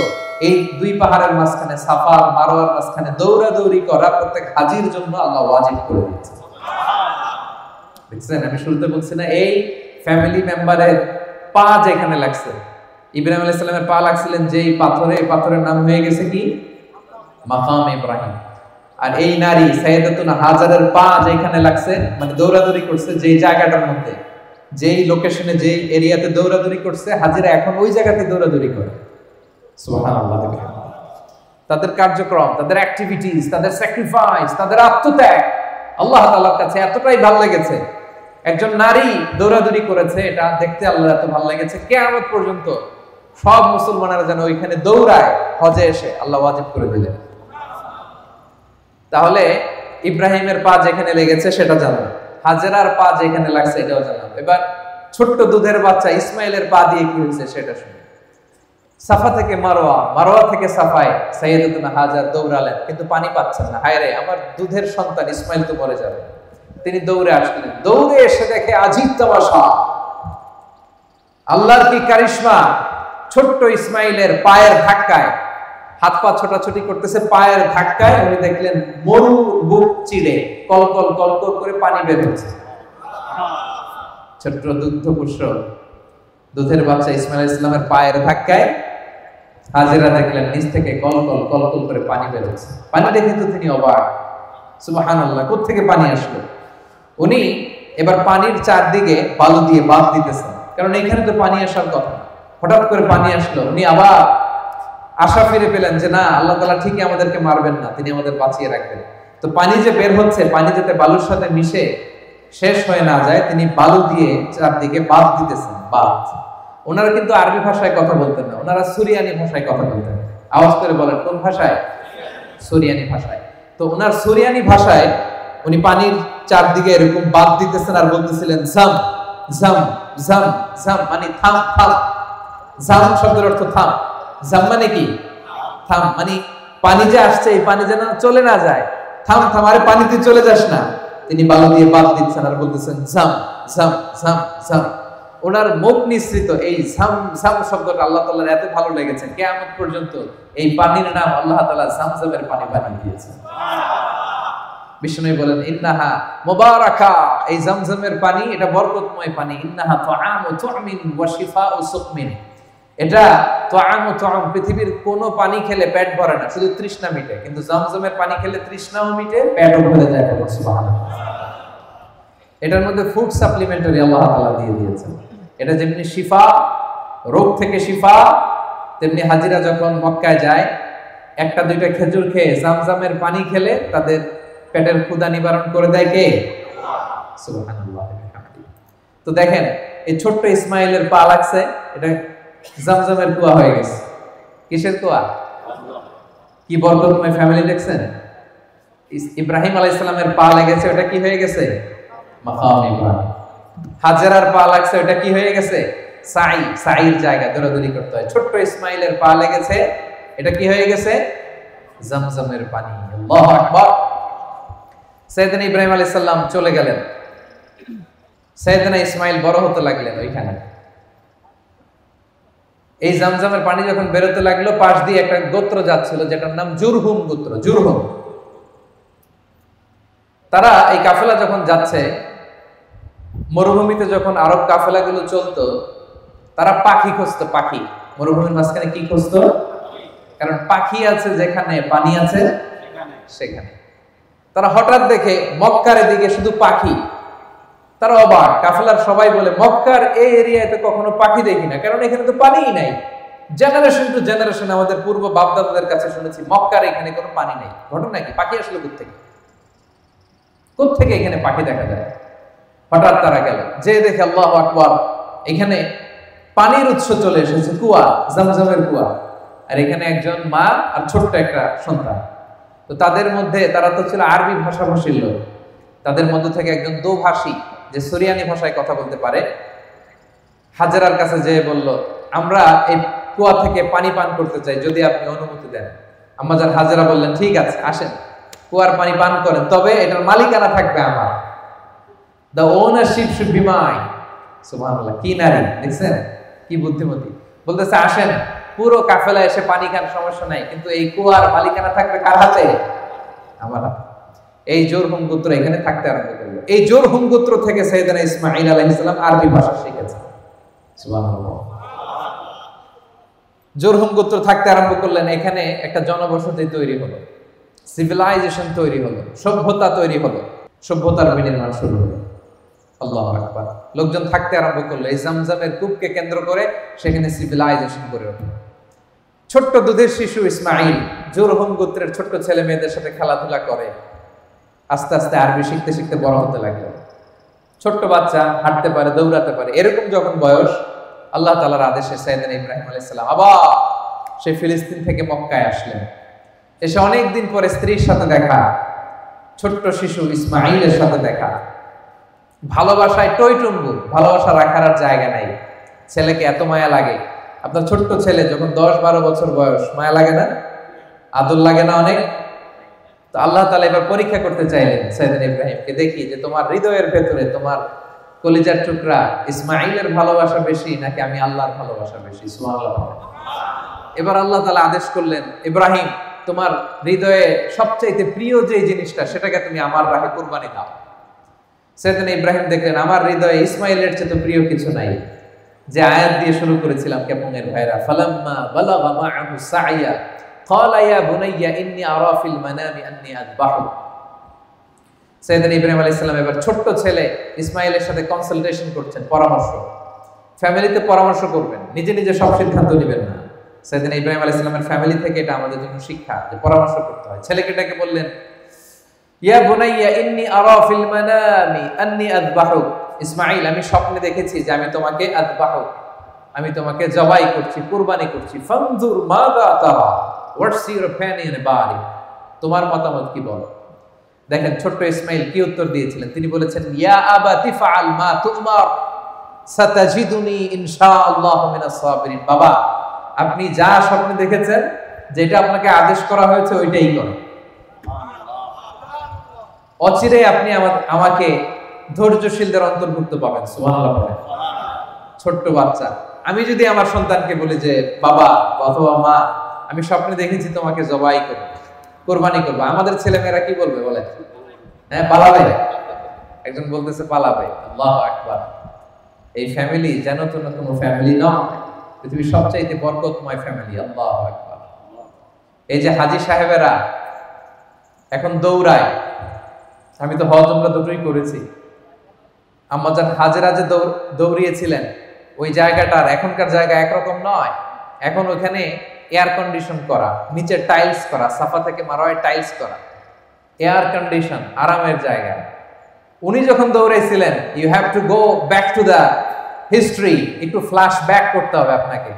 এই দুই পাহাড়ের মাঝখানে, সাফা আর মারওয়ার মাঝখানে দৌড়াদৌড়ি করা প্রত্যেক হাজির জন্য আল্লাহ ওয়াজিব করে দিয়েছে। দেখছেন, আমি শুরুতে বলছি না, এই ফ্যামিলি মেম্বারের পা যেখানে লাগছে, ইব্রাহিম আলাইহিস সালামের পা লাগছিলেন যেই পাথরে, এই পাথরের নাম হয়ে গেছে কি? মাকাম ইব্রাহিম। আর এই নারী সাইয়েদাতুনা হাজারের পা যেখানে লাগছে, মানে দৌড়াদৌড়ি করছে যেই জায়গাটার মধ্যে, যেই লোকেশনে, যেই এরিয়াতে দৌড়াদৌড়ি করছে, হাজিরা এখন ওই জায়গাতে দৌড়াদৌড়ি করে। সুবহানাল্লাহ। তাদের কার্যক্রম, তাদের অ্যাক্টিভিটিস, তাদের স্যাক্রিফাইস, তাদের আত্মত্যাগ আল্লাহ তাআলার কাছে এতটাই ভালো লেগেছে। একজন নারী দৌড়াদৌড়ি করেছে, এটা দেখতে আল্লাহর এত ভালো লেগেছে, কিয়ামত পর্যন্ত সব মুসলমানেরা যেন ওইখানে দৌড়ায়। হজে এসে আল্লাহ ওয়াজিব করে দিলেন। তাহলে ইব্রাহিমের পা যেখানে লেগেছে সেটা জানলাম, হাজেরার পা যেখানে লাগছে এটাও জানলাম। এবার ছোট্ট দুধের বাচ্চা ইসমাইলের পা দিয়ে কি হয়েছে সেটা শুনি। সাফা থেকে মারোয়া, মারোয়া থেকে সাফায় সাইয়েদাতুনা হাজার দৌড়ালেন, কিন্তু পানি পাচ্ছেন না। হায় রে, আমার দুধের সন্তান ইসমাইল তো মরে যাবে। তিনি দৌড়ে আসলেন, দৌড়ে এসে দেখে আজিব তামাশা, আল্লাহর কি কারিশমা। ছোট্ট ইসমাইলের পায়ের ধাক্কায়, হাত পা ছোটাছুটি করতেছে, পায়ের ধাক্কায় উনি দেখলেন মরু বুক চিড়ে কলকল কলকল করে পানি বের হচ্ছে। ছোট্ট দুগ্ধপুষ্য দুধের বাচ্চা ইসমাইল আলাইহিস সালামের পায়ের ধাক্কায় হাজেরা দেখলেন নিচ থেকে কলকল কলকল করে পানি বের হচ্ছে। পানি দেখে তো তিনি অবাক, সুবহানাল্লাহ, কোথা থেকে পানি আসলো। উনি এবার পানির চারদিকে বালু দিয়ে বাঁধ দিতেছেন, কারণ এখানে তো পানি আসার কথা। হঠাৎ করে পানি আসলো, উনি আবার আশা ফিরে পেলেন যে না, আল্লাহ তাআলা ঠিকই আমাদেরকে মারবেন না, তিনি আমাদের বাঁচিয়ে রাখবেন। তো পানি যে বের হচ্ছে, পানি যাতে বালুর সাথে মিশে শেষ হয়ে না যায়, তিনি বালু দিয়ে চারদিকে বাঁধ দিতেছেন। বাঁধ, ওনারা কিন্তু আরবি ভাষায় কথা বলতেন না, ওনারা সুরিয়ানি ভাষায় কথা বলতেন। আওয়াজ করে বলেন কোন ভাষায়? সুরিয়ানি ভাষায়। তো ওনার সুরিয়ানি ভাষায় উনি পানির চারদিকে এরকম বাঁধ দিতেছেন আর বলতেছিলেন জাম জাম জাম জাম, মানে থাম থাম। জাম শব্দের অর্থ থাম, জাম মানে কি? থাম, মানে পানি যে আসছে এই পানি যেন চলে না যায়, থাম থাম, আরে পানিতে চলে যাস না। তিনি বালু দিয়ে বাঁধ দিচ্ছেন আর বলতেছেন জাম জাম জাম জাম। ওনার মুখ নিঃসৃত এই জাম জাম শব্দটা আল্লাহ তাআলার এত ভালো লেগেছে, কিয়ামত পর্যন্ত এই পানির নাম আল্লাহ তাআলা জামজামের পানি বানিয়ে দিয়েছেন। বিষ্ণু বলেন ইন্নাহা মুবারাকা, এই জামজামের পানি এটা বরকতময় পানি। ইন্নাহা তুআমু তুমিন ওয়া শিফাউ সুকমিন, এটা তুআমু তুআম, পৃথিবীর কোন পানি খেলে পেট ভরে না, শুধু তৃষ্ণা মিটে, কিন্তু জামজামের পানি খেলে তৃষ্ণাও মিটে, পেটও ভরে যায়। সুবহানাল্লাহ। এটার মধ্যে ফুড সাপ্লিমেন্টারি আল্লাহ তাআলা দিয়ে দিয়েছেন। এটা যেমনি শিফা, রোগ থেকে শিফা, তেমনি হাজিরা যখন মক্কায় যায় একটা দুইটা খেজুর খেয়ে জামজামের পানি খেলে তাদের পেটের ক্ষুধা নিবারণ করে দেয় কে? সুবহানাল্লাহ। তো দেখেন এই ছোট্ট ইসমাইলের পা লাগছে, এটা জামজামের কুয়া হয়ে গেছে। কিসের কুয়া? কি বরকতময় ফ্যামিলি দেখছেন। ইব্রাহিম আলাইহিস সালামের পা লেগেছে, ওটা কি হয়ে গেছে? মাকাম ইব্রাহিম। হাজেরার পা লাগছে, ওটা কি হয়ে গেছে? সাই, সাইর জায়গা, দৌড়াদৌড়ি করতে হয়। ছোট্ট ইসমাইলের পা লেগেছে, এটা কি হয়ে গেছে? জামজামের পানি। আল্লাহু আকবার। সাইয়েদনা ইব্রাহিম আলাইহিস সালাম চলে গেলেন, সাইয়েদনা ইসমাইল বড় হতে লাগলেন ওইখানে। এই জামজামের পানি যখন বেরোতে লাগলো, পাশ দিয়ে একটা গোত্র যাচ্ছিল যেটার নাম জুরহুম গোত্র। জুরহুম, তারা এই কাফেলা যখন যাচ্ছে, মরুভূমিতে যখন আরব কাফেলাগুলো চলতো, তারা পাখি খুঁজতো। পাখি মরুভূমির মাঝখানে কি খুঁজতো? কারণ পাখি আছে যেখানে, পানি আছে সেখানে। তারা হঠাৎ দেখে মক্কার দিকে শুধু পাখি। তারা অবাক, কাফেলার সবাই বলে মক্কার এই এরিয়াতে কখনো পাখি দেখি না, কারণ এখানে তো পানিই নাই। জেনারেশন টু জেনারেশন আমাদের পূর্ব বাপদাদাদের কাছে শুনেছি মক্কার এখানে কোনো পানি নেই। ঘটনা কি? পাখি আসলে কোত্থেকে এখানে পাখি দেখা যায়? হঠাৎ তারা গেল, যে দেখে আল্লাহু আকবার, এখানে পানির উৎস চলে এসেছে, কুয়া, জামজামের কুয়া। আর এখানে একজন মা আর ছোট্ট একটা সন্তান। তো তাদের মধ্যে, তারা তো ছিল আরবি ভাষাভাষীর লোক, তাদের মধ্যে থেকে একজন দোভাষী, যে সুরিয়ানি ভাষায় কথা বলতে পারে, হাজেরার কাছে যেয়ে বলল, আমরা এই কুয়া থেকে পানি পান করতে চাই, যদি আপনি অনুমতি দেন। আম্মাজান হাজেরা বললেন, ঠিক আছে, আসেন, কুয়ার পানি পান করেন, তবে এটার মালিকানা থাকবে আমার। The ownership should be mine. সুবহানাল্লাহ, কি নারী দেখছেন, কি বুদ্ধিমতী। বলতেছে, আসেন, পুরো কাফেলা এসে পানি খান, সমস্যা নাই, কিন্তু এই কুয়ার মালিকানা থাকবে কার হাতে? আমার হাতে। এই জুরহুম গোত্র এখানে থাকতে আরম্ভ করলো। এই জুরহুম গোত্র থেকে সাইয়েদনা ইসমাঈল আলাইহিস সালাম আরবি ভাষা শিখেছেন। সুবহানাল্লাহ। জুরহুম গোত্র থাকতে আরম্ভ করলেন, এখানে একটা জনবসতি তৈরি হলো, সিভিলাইজেশন তৈরি হলো, সভ্যতা তৈরি হলো, সভ্যতার বিনির্মাণ শুরু হলো। আল্লাহু আকবার। লোকজন থাকতে আরম্ভ করলো, এই জামজামের কূপকে কেন্দ্র করে সেখানে সিভিলাইজেশন গড়ে উঠলো। ছোট্ট দুধের শিশু ইসমাঈল জুরহুম গোত্রের ছোট্ট ছেলে মেয়েদের সাথে খেলাধুলা করে, আস্তে আস্তে আরবি শিখতে শিখতে বড় হতে লাগলো। ছোট্ট বাচ্চা হাঁটতে পারে, দৌড়াতে পারে। এরকম যখন বয়স, আল্লাহ তাআলার আদেশে সাইয়েদনা ইব্রাহিম আলাইহিস সালাম আবার সে ফিলিস্তিন থেকে মক্কায় আসলেন। এসে অনেকদিন পরে স্ত্রীর সাথে দেখা, ছোট্ট শিশু ইসমাঈলের সাথে দেখা। ভালোবাসায় টইটুম্বুর, ভালোবাসা রাখার আর জায়গা নাই। ছেলেকে এত মায়া লাগে। আপনার ছোট্ট ছেলে যখন 10-12 বছর বয়স, মায়া লাগে না? আদর লাগে না অনেক? তো আল্লাহ তাআলা এবার পরীক্ষা করতে চাইলেন সাইয়েদনা ইব্রাহিমকে, দেখি যে তোমার হৃদয়ের ভেতরে, তোমার কলিজার টুকরা ইসমাঈলের ভালোবাসা বেশি নাকি আমি আল্লাহর ভালোবাসা বেশি? সুবহানাল্লাহ। এবার আল্লাহ তাআলা আদেশ করলেন, ইব্রাহিম, তোমার হৃদয়ে সবচাইতে প্রিয় যে জিনিসটা, সেটাকে তুমি আমার রাহে কুরবানি দাও। সাইয়েদনা ইব্রাহিম দেখলেন, আমার হৃদয়ে ইসমাঈলের চেয়ে তো প্রিয় কিছু নাই। যে আয়াত দিয়ে শুরু করেছিলাম কেমনের ভাইরা, ফালাম্মা বালাগা মাআহু সাইয়া ক্বালা ইয়া বুনাইয়া ইন্নী আরা ফিল মানামি আন্নী আযবাহু। সাইয়েদনা ইব্রাহিম আলাইহিস সালাম এবার ছোট্ট ছেলে ইসমাঈলের সাথে কনসালটেশন করছেন, পরামর্শ। ফ্যামিলিতে পরামর্শ করবেন, নিজে নিজে সব সিদ্ধান্ত নেবেন না। সাইয়েদনা ইব্রাহিম আলাইহিস সালামের ফ্যামিলি থেকে এটা আমাদের জন্য শিক্ষা, যে পরামর্শ করতে হয়। ছেলেকে ডেকে বললেন, ইয়া বুনাইয়া ইন্নী আরা ফিল মানামি আন্নী আযবাহু। ইসমাঈল, আমি স্বপ্নে দেখেছি যে আমি তোমাকে আযবাহু, আমি তোমাকে জবাই করছি, কুরবানি করছি। ফানজুর মাযা তারা, what's your opinion about it? তোমার মতামত কি বলো? দেখেন ছোট্ট ইসমাঈল কি উত্তর দিয়েছিলেন। তিনি বলেছেন, ইয়া আবাতি ফাআল মা তুমার সাতাজিদুনি ইনশাআল্লাহু মিনাস সাবিরিন। বাবা, আপনি যা স্বপ্নে দেখেছেন, যেটা আপনাকে আদেশ করা হয়েছে, ওইটাই করুন। অচিরে আপনি আমাকে ধৈর্যশীলদের অন্তর্ভুক্ত পাবেন। সুবহানাল্লাহ বলেন। ছোট্ট বাচ্চা, আমি যদি আমার সন্তানকে বলি যে বাবা অথবা মা, আমি স্বপ্নে দেখেছি তোমাকে জবাই করব, কুরবানি করব, আমাদের ছেলেমেয়েরা কি বলবে বলেন? হ্যাঁ, পালাবে। একজন বলতেছে পালাবে। আল্লাহু আকবার। এই ফ্যামিলি যেন তো না কোনো ফ্যামিলি নয়, পৃথিবীর সবচাইতে বরকতময় ফ্যামিলি। আল্লাহু আকবার। এই যে হাজী সাহেবেরা এখন দৌড়ায়, আমি তো হজ উমরা দুটোই করেছি। আম্মাজান হাজেরা যে দৌড়িয়েছিলেন, ওই জায়গাটার এখনকার জায়গা একরকম নয়। এখন ওখানে এয়ার কন্ডিশন করা, নিচে টাইলস করা, সাফা থেকে মারোয় টাইলস করা, এয়ার কন্ডিশন, আরামের জায়গা। উনি যখন দৌড়াইছিলেন, you have to go back to the history, একটু ফ্ল্যাশ ব্যাক করতে হবে আপনাকে,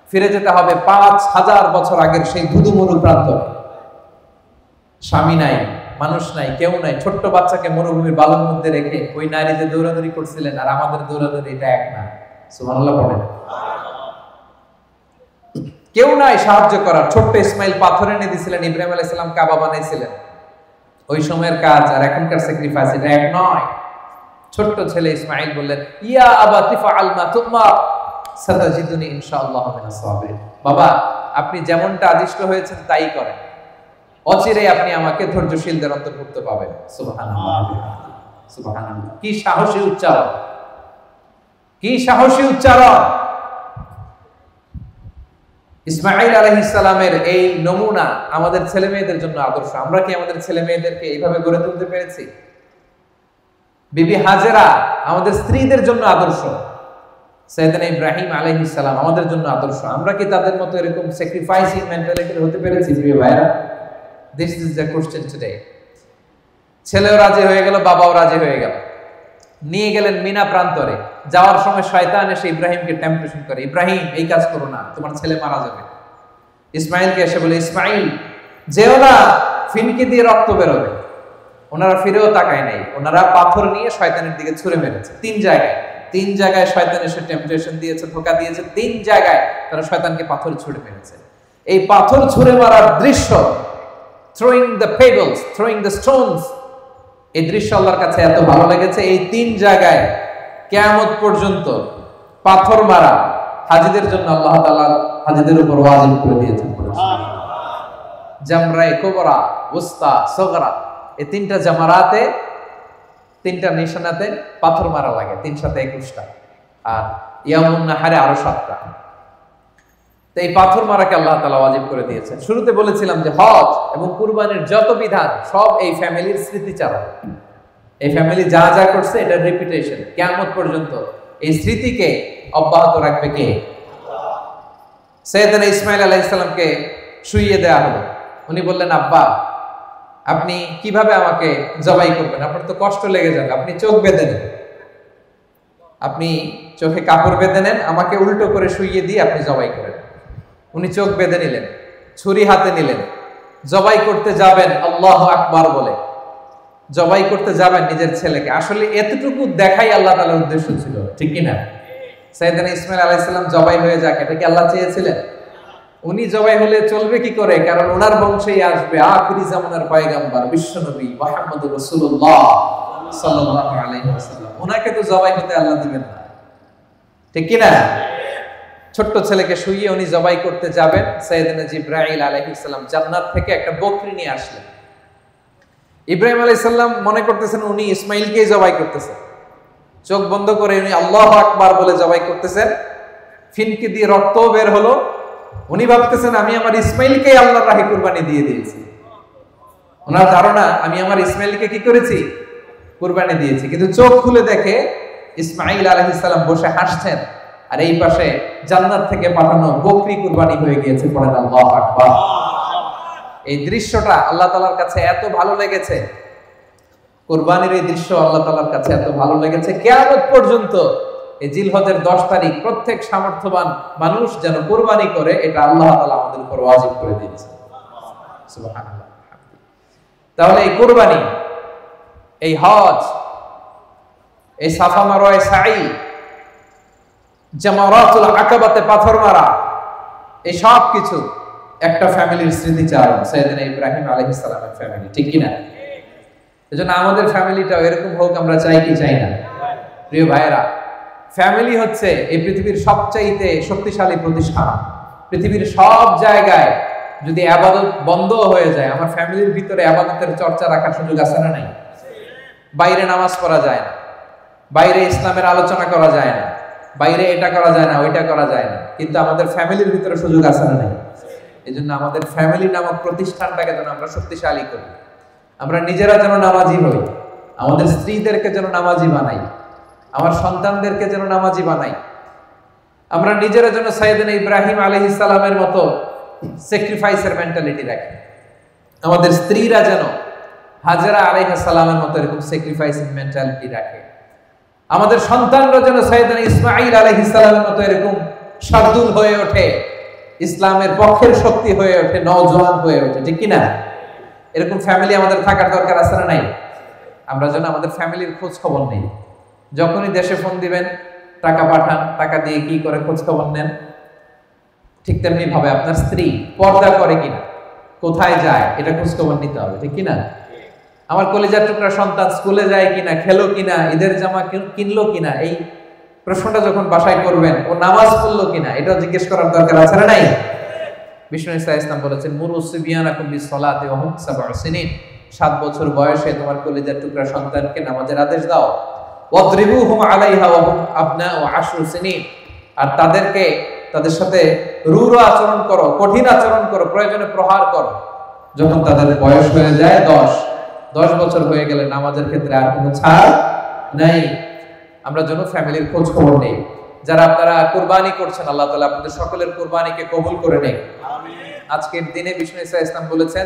ফিরে যেতে হবে 5000 বছর আগের সেই ধুধুমরু প্রান্ত। স্বামী নাই, মানুষ নাই, কেউ নাই, ছোট্ট বাচ্চাকে মরুভূমির বালুর মধ্যে রেখে ওই নারী যে দৌড়াদৌড়ি করছিলেন, আর আমাদের দৌড়াদৌড়ি, এটা এক না। সুবহানাল্লাহ পড়েন। কেউ নাই সাহায্য করার। ছোট্ট ইসমাঈল পাথর এনে দিয়েছিলেন, ইব্রাহিম আলাইহিস সালাম কাবা বানাইছিলেন। ওই সময়ের কাজ আর এখনকার স্যাক্রিফাইস এটা এক নয়। ছোট্ট ছেলে ইসমাইল বললেন, ইয়া আবাতি ফাআল মা তুমার সাতাজিদুনি ইনশাআল্লাহু মিনাস সাবিরিন। বাবা, আপনি যেমনটা আদিষ্ট হয়েছেন তাই করেন, অচিরে আপনি আমাকে ধৈর্যশীলদের অন্তর্ভুক্ত পাবেন। সুবহানাল্লাহ, সুবহানাল্লাহ। কি সাহসী উচ্চারণ, কি সাহসী উচ্চারণ! ইসমাঈল আলাইহিস সালামের এই নমুনা আমাদের ছেলে মেয়েদের জন্য আদর্শ। আমরা কি আমাদের ছেলে মেয়েদেরকে এইভাবে গড়ে তুলতে পেরেছি? বিবি হাজেরা আমাদের স্ত্রীদের জন্য আদর্শ, সাইয়েদনা ইব্রাহিম আলাইহিস সালাম আমাদের জন্য আদর্শ। আমরা কি তাদের মতো এরকম স্যাক্রিফাইসিং মেন্টালিটির হতে পেরেছি প্রিয় ভাইরা? This is the question today. ছেলেও রাজি হয়ে গেল, বাবাও রাজি হয়ে গেল, নিয়ে গেলেন মিনা প্রান্তরে। যাওয়ার সময় শয়তান এসে ইব্রাহিমকে টেম্পটেশন করে, ইব্রাহিম এই কাজ করো না, তোমার ছেলে মারা যাবে। ইসমাইলকে এসে বলে, ইসমাইল যেও না, ফিনকি দিয়ে রক্ত বেরোবে। ওনারা ফিরেও তাকায় নাই, ওনারা পাথর নিয়ে শয়তানের দিকে ছুঁড়ে মেরেছে। তিন জায়গায় শয়তান এসে টেম্পটেশন দিয়েছে, ধোঁকা দিয়েছে। 3 জায়গায় তারা শয়তানকে পাথর ছুঁড়ে মেরেছে। এই পাথর ছুঁড়ে মারার দৃশ্য, throwing the pebbles, throwing the stones, এই দৃশ্য আল্লাহর কাছে এত ভালো লেগেছে, এই 3 জায়গায় কিয়ামত পর্যন্ত পাথর মারা হাজীদের জন্য আল্লাহ তাআলা হাজীদের উপর ওয়াজিব করে দিয়েছেন। জামরায়ে কুবরা, উস্তা, সগরা, এই 3টা জামারাতে, 3টা নিশানাতে পাথর মারা লাগে। 3 সাথে 21টা, আর ইয়ামুন নাহারে আরো 7টা। তো এই পাথর মারাকে আল্লাহ তাআলা ওয়াজিব করে দিয়েছেন। শুরুতে বলেছিলাম যে হজ এবং কুরবানির যত বিধান সব এই ফ্যামিলির স্মৃতিচারণ। এই ফ্যামিলি যা যা করছে এটা রিপিটেশন, কিয়ামত পর্যন্ত এই স্মৃতিকে অব্যাহত রাখবে কে? সাইয়েদনা ইসমাঈল আলাইহিস সালামকে শুইয়ে দেয়া হলো। উনি বললেন, আব্বা আপনি কিভাবে আমাকে জবাই করবেন? আপনার তো কষ্ট লেগে যাবে, আপনি চোখ বেঁধে নেন, আপনি চোখে কাপড় বেঁধে নেন, আমাকে উল্টো করে শুইয়ে দিয়ে আপনি জবাই করেন। উনি চোখ বেঁধে নিলেন, ছুরি হাতে নিলেন, জবাই করতে যাবেন আল্লাহু আকবার বলে জবাই করতে যাবেন নিজের ছেলেকে। আসলে এতটুকু দেখাই আল্লাহ তাআলার উদ্দেশ্য ছিল, ঠিক কি না? সাইয়েদনা ইসমাঈল আলাইহিস সালাম জবাই হয়ে যাক, এটা কি আল্লাহ চেয়েছিলেন? উনি জবাই হলে চলবে কি করে? কারণ ওনার বংশেই আসবে আখিরি জামানার পয়গম্বর বিশ্বনবী মুহাম্মদুর রাসূলুল্লাহ সাল্লাল্লাহু আলাইহি ওয়াসাল্লাম। ওনাকে তো জবাই হতে আল্লাহ দিবেন না, ঠিক কি না? ছোট্ট ছেলেকে শুইয়ে উনি জবাই করতে যাবেন। সাইয়েদনা জিবরাইল আলাইহিস সালাম জান্নাত থেকে একটা বকরি নিয়ে আসলেন। ইব্রাহিম আলাইহিস সালাম মনে করতেছেন উনি ইসমাইলকেই জবাই করতেছেন। চোখ বন্ধ করে উনি আল্লাহু আকবার বলে জবাই করতেছেন। ফিনকি দিয়ে রক্ত বের হলো। উনি ভাবতেছেন আমি আমার ইসমাইলকে আল্লাহর রাহে কুরবানি দিয়ে দিয়েছি। ওনার ধারণা আমি আমার ইসমাইলকে কি করেছি? কুরবানি দিয়েছি। কিন্তু চোখ খুলে দেখে ইসমাঈল আলাইহিস সালাম বসে হাসছেন, আর এই পাশে জান্নাত থেকে পাঠানো বকরি কুরবানি হয়ে গিয়েছে। পড়েন আল্লাহু আকবার। এই দৃশ্যটা আল্লাহ তাআলার কাছে এত ভালো লেগেছে, কুরবানির এই দৃশ্য আল্লাহ তাআলার কাছে এত ভালো লেগেছে, কিয়ামত পর্যন্ত এই জিলহজের 10 তারিখ প্রত্যেক সামর্থ্যবান মানুষ যেন কুরবানি করে, এটা আল্লাহ তাআলা আমাদের উপর ওয়াজিব করে দিয়েছে। সুবহানাল্লাহ। তাহলে এই কুরবানি, এই হজ, এই সাফা মারওয়ায় সাই, জামারাতুল আকাবাতে পাথর মারা, এই সব কিছু একটা ফ্যামিলির স্মৃতিচারণ, সাইয়েদনা ইব্রাহিম আলাইহিস সালামের ফ্যামিলি, ঠিক কি না? এজন্য আমাদের ফ্যামিলিটাও এরকম হোক আমরা চাই কি চাই না? প্রিয় ভাইয়েরা, ফ্যামিলি হচ্ছে এই পৃথিবীর সবচাইতে শক্তিশালী প্রতিষ্ঠান। পৃথিবীর সব জায়গায় যদি ইবাদত বন্ধ হয়ে যায়, আমার ফ্যামিলির ভিতরে ইবাদতের চর্চা রাখার সুযোগ আছে না নাই? বাইরে নামাজ পড়া যায় না, বাইরে ইসলামের আলোচনা করা যায় না, বাইরে এটা করা যায় না, ওইটা করা যায় না, কিন্তু আমাদের ফ্যামিলির ভিতরে সুযোগ আছে না নাই? এজন্য আমাদের ফ্যামিলি নামক প্রতিষ্ঠানটাকে যেন আমরা শক্তিশালী করি। আমরা নিজেরা যেন নামাজি হই, আমাদের স্ত্রীদেরকে যেন নামাজি বানাই, আমার সন্তানদেরকে যেন নামাজি বানাই। আমরা নিজেরা যেন সাইয়েদনা ইব্রাহিম আলাইহিস সালামের মতো স্যাক্রিফাইসের মেন্টালিটি রাখি। আমাদের স্ত্রীরা যেন হাজেরা আলাইহিস সালামের মতো এরকম স্যাক্রিফাইসিং মেন্টালিটি রাখে। আমাদের সন্তানরা যেন সাইয়েদনা ইসমাঈল আলাইহিস সালামের মতো এরকম শার্দুল হয়ে ওঠে, ইসলামের পক্ষের শক্তি হয়ে ওঠে, নওজোয়ান হয়ে ওঠে, ঠিক কি না? এরকম ফ্যামিলি আমাদের থাকার দরকার আছে না নাই? আমরা যেন আমাদের ফ্যামিলির খোঁজ খবর নেই। যখনই দেশে ফোন দিবেন, টাকা পাঠান, টাকা দিয়ে কি করে খোঁজ খবর নেন। ঠিক তেমনি ভাবে আপনার স্ত্রী পর্দা করে কিনা, কোথায় যায়, এটা খোঁজ খবর নিতে হবে, ঠিক কিনা? আমার কলিজার টুকরা সন্তান স্কুলে যায় কিনা, খেলো কিনা, ঈদের জামা কিনলো কিনা, এই প্রশ্নটা যখন বাসায় করবেন, ও নামাজ পড়লো কিনা, এটাও জিজ্ঞেস করার দরকার আছে না নাই? বিষ্ণু ইসা ইসলাম বলেছেন, মুরু সিবিয়ানাকুম বিসসালাতি ওয়া হুম সাব'উ সিনিন, 7 বছর বয়সে তোমার কলিজার টুকরা সন্তানকে নামাজের আদেশ দাও। ওয়াদরিবুহুম আলাইহা ওয়া হুম আবনাউ 10 সিনিন, আর তাদের সাথে রূঢ় আচরণ করো, কঠিন আচরণ করো, প্রয়োজনে প্রহার করো যখন তাদের বয়স হয়ে যায় 10 বছর হয়ে গেলে নামাজের ক্ষেত্রে আর কোনো ছাড় নাই। আমরা যেন ফ্যামিলির খোঁজ খবর নেই। যারা আপনারা কুরবানি করছেন, আল্লাহ তাআলা আপনাদের সকলের কুরবানিকে কবুল করে নেন। আজকের দিনে বিষ্ণু ইসা ইসলাম বলেছেন,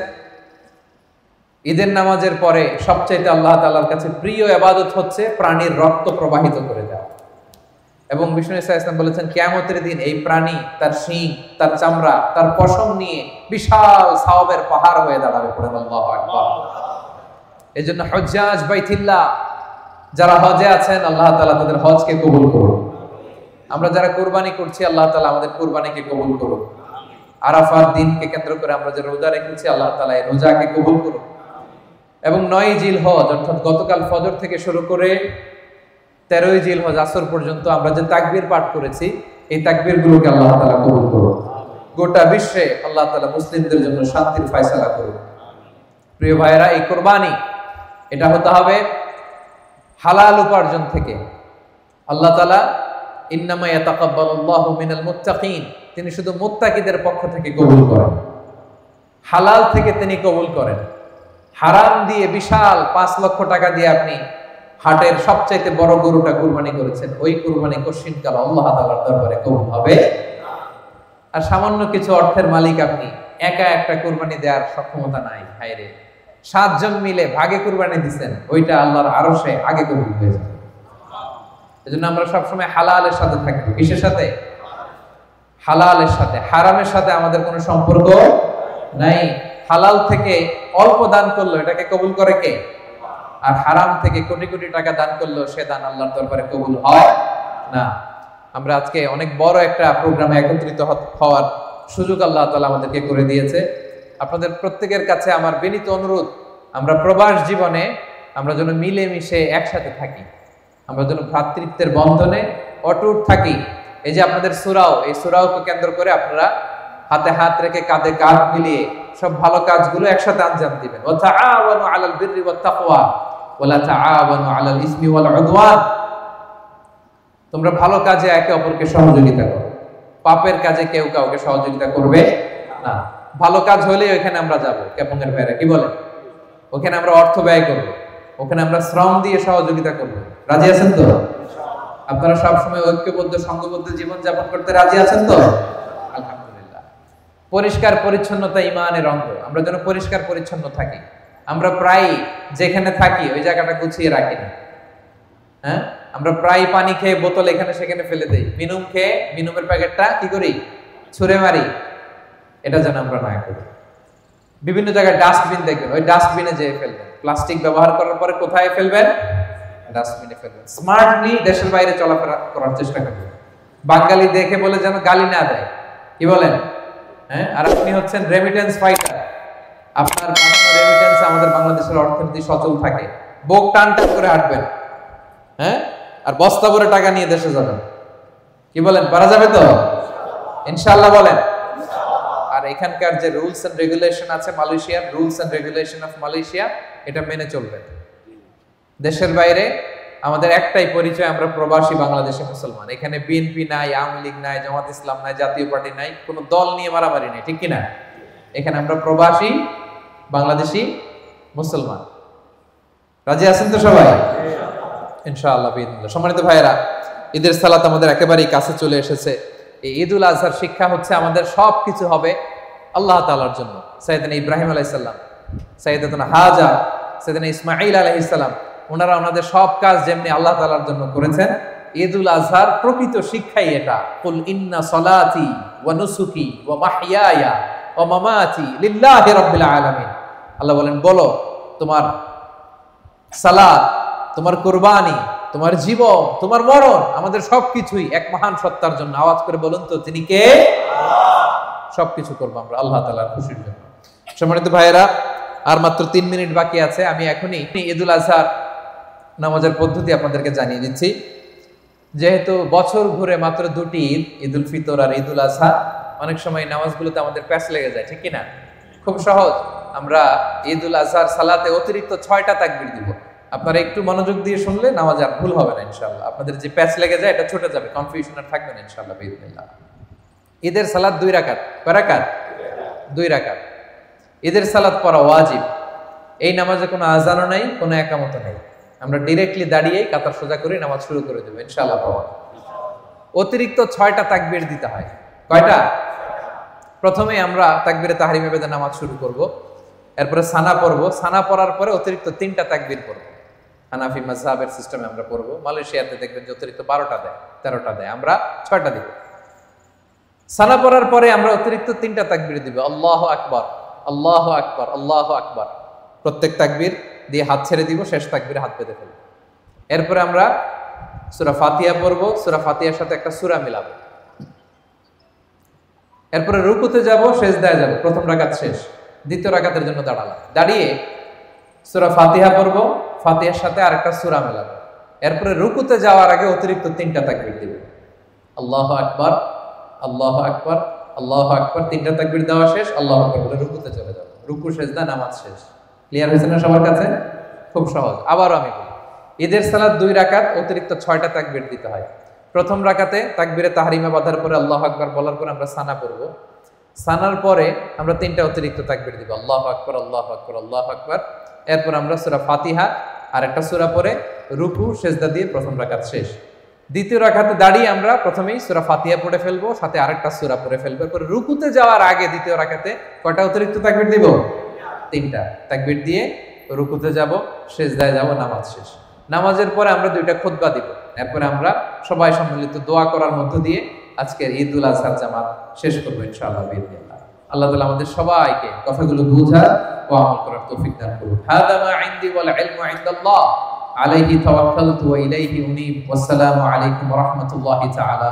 ঈদের নামাজের পরে সবচাইতে আল্লাহ তাআলার কাছে প্রিয় ইবাদত হচ্ছে প্রাণীর রক্ত প্রবাহিত করে দেওয়া। এবং বিষ্ণু ইসা ইসলাম বলেছেন, কিয়ামতের দিন এই প্রাণী তার শিং, তার চামড়া, তার পশম নিয়ে বিশাল সওয়াবের পাহাড় হয়ে দাঁড়াবে। পড়েন আল্লাহু আকবার। এজন্য হুজ্জাজ বাইতুল্লাহ যারা হজে আছেন, আল্লাহ তাআলা তাদের হজকে কবুল করুন। আমরা যারা কুরবানি করছি, আল্লাহ তাআলা আমাদের কুরবানিকে কবুল করুন। আরাফাত দিনকে কেন্দ্র করে আমরা যে রোজা রেখেছি, আল্লাহ তাআলা এই রোজাকে কবুল করুন। এবং 9 জিলহজ অর্থাৎ গতকাল ফজর থেকে শুরু করে 13 জিলহজ আসর পর্যন্ত আমরা যে তাকবীর পাঠ করেছি, এই তাকবীরগুলোকে আল্লাহ তাআলা কবুল করুন। গোটা বিশ্বে আল্লাহ তাআলা মুসলিমদের জন্য শান্তির ফয়সালা করুন। প্রিয় ভাইরা, এই কুরবানি এটা হতে হবে হালাল উপার্জন থেকে। আল্লাহ তাআলা ইন্নামা ইয়াতাকাব্বালুল্লাহু মিনাল মুত্তাকিন, তিনি শুধু মুত্তাকিদের পক্ষ থেকে কবুল করেন, হালাল থেকে তিনি কবুল করেন। হারাম দিয়ে বিশাল 5 লক্ষ টাকা দিয়ে আপনি হাটের সবচাইতে বড় গরুটা কুরবানি করেছেন, ওই কুরবানি কশিনকাল আল্লাহ তাআলার দরবারে কবুল হবে। আর সামান্য কিছু অর্থের মালিক আপনি, একা একটা কুরবানি দেওয়ার সক্ষমতা নাই, হায়রে 7 জন মিলে ভাগে কুরবানি দিবেন, ওইটা আল্লাহর আরশে আগে কবুল হয়ে যাবে। এজন্য আমরা সবসময় হালালের সাথে থাকবো। কিসের সাথে? হালালের সাথে। হারামের সাথে আমাদের কোনো সম্পর্ক নাই। হালাল থেকে অল্প দান করলো এটাকে কবুল করে কে? আর হারাম থেকে কোটি কোটি টাকা দান করলো সে দান আল্লাহর দরবারে কবুল হয় না। আমরা আজকে অনেক বড় একটা প্রোগ্রামে একত্রিত হওয়ার সুযোগ আল্লাহ তাআলা আমাদেরকে করে দিয়েছে। আপনাদের প্রত্যেকের কাছে আমার বিনীত অনুরোধ, আমরা প্রবাস জীবনে আমরা যেন মিলেমিশে একসাথে থাকি, আমরা যেন ভ্রাতৃত্বের বন্ধনে অটুট থাকি। এই যে আপনাদের সূরাও, এই সূরাওকে কেন্দ্র করে আপনারা হাতে হাত রেখে কাঁধে কাঁধ মিলিয়ে সব ভালো কাজগুলো একসাথে আঞ্জাম দিবেন। ওয়া তাআওয়ানু আলাল বিররি ওয়াত তাকওয়া ওয়া লা তাআওয়ানু আলাল ইসমি ওয়াল উদওয়ান, তোমরা ভালো কাজে একে অপরকে সহযোগিতা করো, পাপের কাজে কেউ কাউকে সহযোগিতা করবে না। ভালো কাজ হলে ওখানে আমরা যাব, ক্যাপঙ্গের ভাইরা কি বলেন, ওখানে আমরা অর্থ ব্যয় করব, ওখানে আমরা শ্রম দিয়ে সহযোগিতা করব। রাজি আছেন তো? আপনারা সব সময় ঐক্যবদ্ধ সংঘবদ্ধ জীবন যাপন করতে রাজি আছেন তো? আলহামদুলিল্লাহ। পরিষ্কার পরিচ্ছন্নতা ঈমানের অঙ্গ, আমরা যেন পরিষ্কার পরিচ্ছন্ন থাকি। আমরা প্রায় যেখানে থাকি ওই জায়গাটা গুছিয়ে রাখি না। হ্যাঁ, আমরা প্রায় পানি খেয়ে বোতল এখানে সেখানে ফেলে দেই, মিনুম খেয়ে মিনুমের প্যাকেটটা কি করি, ছুঁড়ে মারি। এটা যেন আমরা না করি। বিভিন্ন জায়গায় ডাস্টবিন দেখবেন, ওই ডাস্টবিনে যেয়ে ফেলবেন। প্লাস্টিক ব্যবহার করার পরে কোথায় ফেলবেন? ডাস্টবিনে ফেলবেন। স্মার্টলি দেশের বাইরে চলাফেরা করার চেষ্টা করবেন। বাঙালি দেখে বলে যেন গালি না দেয়, কি বলেন? হ্যাঁ, আর আপনি হচ্ছেন রেমিটেন্স ফাইটার, আপনার রেমিটেন্স আমাদের বাংলাদেশের অর্থনীতি সচল থাকে। বুক টান টান করে হাঁটবেন, হ্যাঁ, আর বস্তা ভরে টাকা নিয়ে দেশে যাবেন। কি বলেন, পারা যাবে তো? ইনশাআল্লাহ বলেন। আর এখানকার যে রুলস এন্ড রেগুলেশন আছে, মালয়েশিয়ার rules and regulation of Malaysia, এটা মেনে চলবেন। দেশের বাইরে আমাদের একটাই পরিচয়, আমরা প্রবাসী বাংলাদেশি মুসলমান। এখানে বিএনপি নাই, আওয়ামী লীগ নাই, জামাত ইসলাম নাই, জাতীয় পার্টি নাই, কোনো দল নিয়ে মারামারি নেই, ঠিক কিনা? এখানে আমরা প্রবাসী বাংলাদেশি মুসলমান। রাজি আছেন তো সবাই? ইনশাআল্লাহ বিইذنিল্লাহ। সম্মানিত ভাইয়েরা, ঈদের সালাত আমাদের একেবারেই কাছে চলে এসেছে। এই ঈদুল আজহার শিক্ষা হচ্ছে আমাদের সবকিছু হবে আল্লাহ তাআলার জন্য। সাইয়েদনা ইব্রাহিম আলাইহিস সালাম, সাইয়েদাতুনা হাজার, সাইয়েদনা ইসমাঈল আলাইহিস সালাম, ওনারা ওনাদের সব কাজ যেমনি আল্লাহ তাআলার জন্য করেছেন, ঈদুল আজহার প্রকৃত শিক্ষাই এটা। কুল ইন্না সলাতি ওয়া নুসুকি ওয়া মাহইয়ায়া ওয়া মামাতি লিল্লাহি রাব্বিল আলামিন। আল্লাহ বলেন, বলো তোমার সালাত, তোমার কুরবানি, তোমার জীবন, তোমার মরণ, আমাদের সবকিছুই এক মহান সত্তার জন্য। আওয়াজ করে বলুন তো, তিনি কে? আল্লাহ। সবকিছু করবো আমরা আল্লাহ তাআলার খুশির জন্য। সম্মানিত ভাইয়েরা, আর মাত্র 3 মিনিট বাকি আছে। আমি এখনই ঈদুল আজহার নামাজের পদ্ধতি আপনাদেরকে জানিয়ে দিচ্ছি। যেহেতু বছর ঘুরে মাত্র 2টি ঈদ, ঈদুল ফিতর আর ঈদুল আজহা, অনেক সময় নামাজগুলোতে আমাদের প্যাচ লেগে যায়, ঠিক কিনা? খুব সহজ, আমরা ঈদুল আজহার সালাতে অতিরিক্ত 6টা তাকবীর দিব। আপনারা একটু মনোযোগ দিয়ে শুনলে নামাজ আর ভুল হবে না ইনশাআল্লাহ। আপনাদের যে প্যাচ লেগে যায় এটা ছুটে যাবে, কনফিউশন আর থাকবে না ইনশাআল্লাহ বিইذنিল্লাহ। ঈদের সালাত 2 রাকাত। কয় রাকাত? 2 রাকাত। ঈদের সালাত পড়া ওয়াজিব। এই নামাজে কোনো আযানও নাই, কোনো ইকামতও নাই। আমরা ডাইরেক্টলি দাঁড়িয়েই কাতার সোজা করে নামাজ শুরু করে দেব ইনশাআল্লাহ। অতিরিক্ত 6টা তাকবীর দিতে হয়। কয়টা? প্রথমে আমরা তাকবীরে তাহরিমে বেদে নামাজ শুরু করব, এরপরে সানা পড়ব, সানা পড়ার পরে অতিরিক্ত 3টা তাকবীর পড়ব। হানাফি মাযহাবের সিস্টেমে আমরা পড়ব। মালয়েশিয়াতে দেখবেন যে অতিরিক্ত 12টা দেয়, 13টা দেয়, আমরা 6টা দিব। সানা পড়ার পরে আমরা অতিরিক্ত 3টা তাকবীর দিব। আল্লাহু আকবার, আল্লাহু আকবার, আল্লাহু আকবার। প্রত্যেক তাকবীর দিয়ে হাত ছেড়ে দিব, শেষ তাকবীরে হাত বেঁধে ফেলব। এরপরে আমরা সূরা ফাতিহা পড়ব, সূরা ফাতিহার সাথে একটা সূরা মিলাবো। এরপরে রুকুতে যাব, সিজদায় যাব। প্রথম রাকাত শেষ, দ্বিতীয় রাকাতের জন্য দাঁড়ালাম। দাঁড়িয়ে সূরা ফাতিহা পড়ব, ফাতিহার সাথে আরেকটা সূরা মিলাবো। এরপরে রুকুতে যাওয়ার আগে অতিরিক্ত 3টা তাকবীর দিব। আল্লাহু আকবার, আল্লাহু আকবার, আল্লাহু আকবার। 3টা তাকবীর দেওয়া শেষ, আল্লাহু আকবার বলে রুকুতে চলে যাব। রুকু সিজদা নামাজ শেষ। ক্লিয়ার হয়েছে না সবার কাছে? খুব সহজ। আবারও আমি বলি, ঈদের সালাত 2 রাকাত, অতিরিক্ত 6টা তাকবীর দিতে হয়। প্রথম রাকাতে তাকবীরে তাহরিমা বাঁধার পরে আল্লাহু আকবার বলার পরে আমরা সানা পড়ব। সানার পরে আমরা 3টা অতিরিক্ত তাকবীর দিব। আল্লাহু আকবার, আল্লাহু আকবার, আল্লাহু আকবার। এরপর আমরা সূরা ফাতিহা আর একটা সূরা পড়ে রুকু সিজদা দিয়ে প্রথম রাকাত শেষ। দ্বিতীয় রাকাতে দাঁড়িয়ে আমরা প্রথমেই সূরা ফাতিহা পড়ে ফেলবো, সাথে আরেকটা সূরা পড়ে ফেলবো। এরপর রুকুতে যাওয়ার আগে দ্বিতীয় রাকাতে কয়টা অতিরিক্ত তাকবীর দিব? 3টা তাকবীর দিয়ে রুকুতে যাব, সিজদায় যাব, নামাজ শেষ। নামাজের পরে আমরা 2টা খুতবা দিব। এরপরে আমরা সবাই সম্মিলিত দোয়া করার মধ্য দিয়ে আজকের ঈদুল আজহার জামাত শেষ করব ইনশাআল্লাহ বিইذنিল্লাহ। আল্লাহ তাআলা আমাদের সবাইকে কথাগুলো বোঝার ও আমল করার তৌফিক দান করুন। হাদা মা ইনদি ওয়াল ইলমু ইনদাল্লাহ আলাইহি তাওয়াক্কালতু ওয়া ইলাইহি উনীব। ওয়াসসালামু আলাইকুম ওয়া রাহমাতুল্লাহি তাআলা।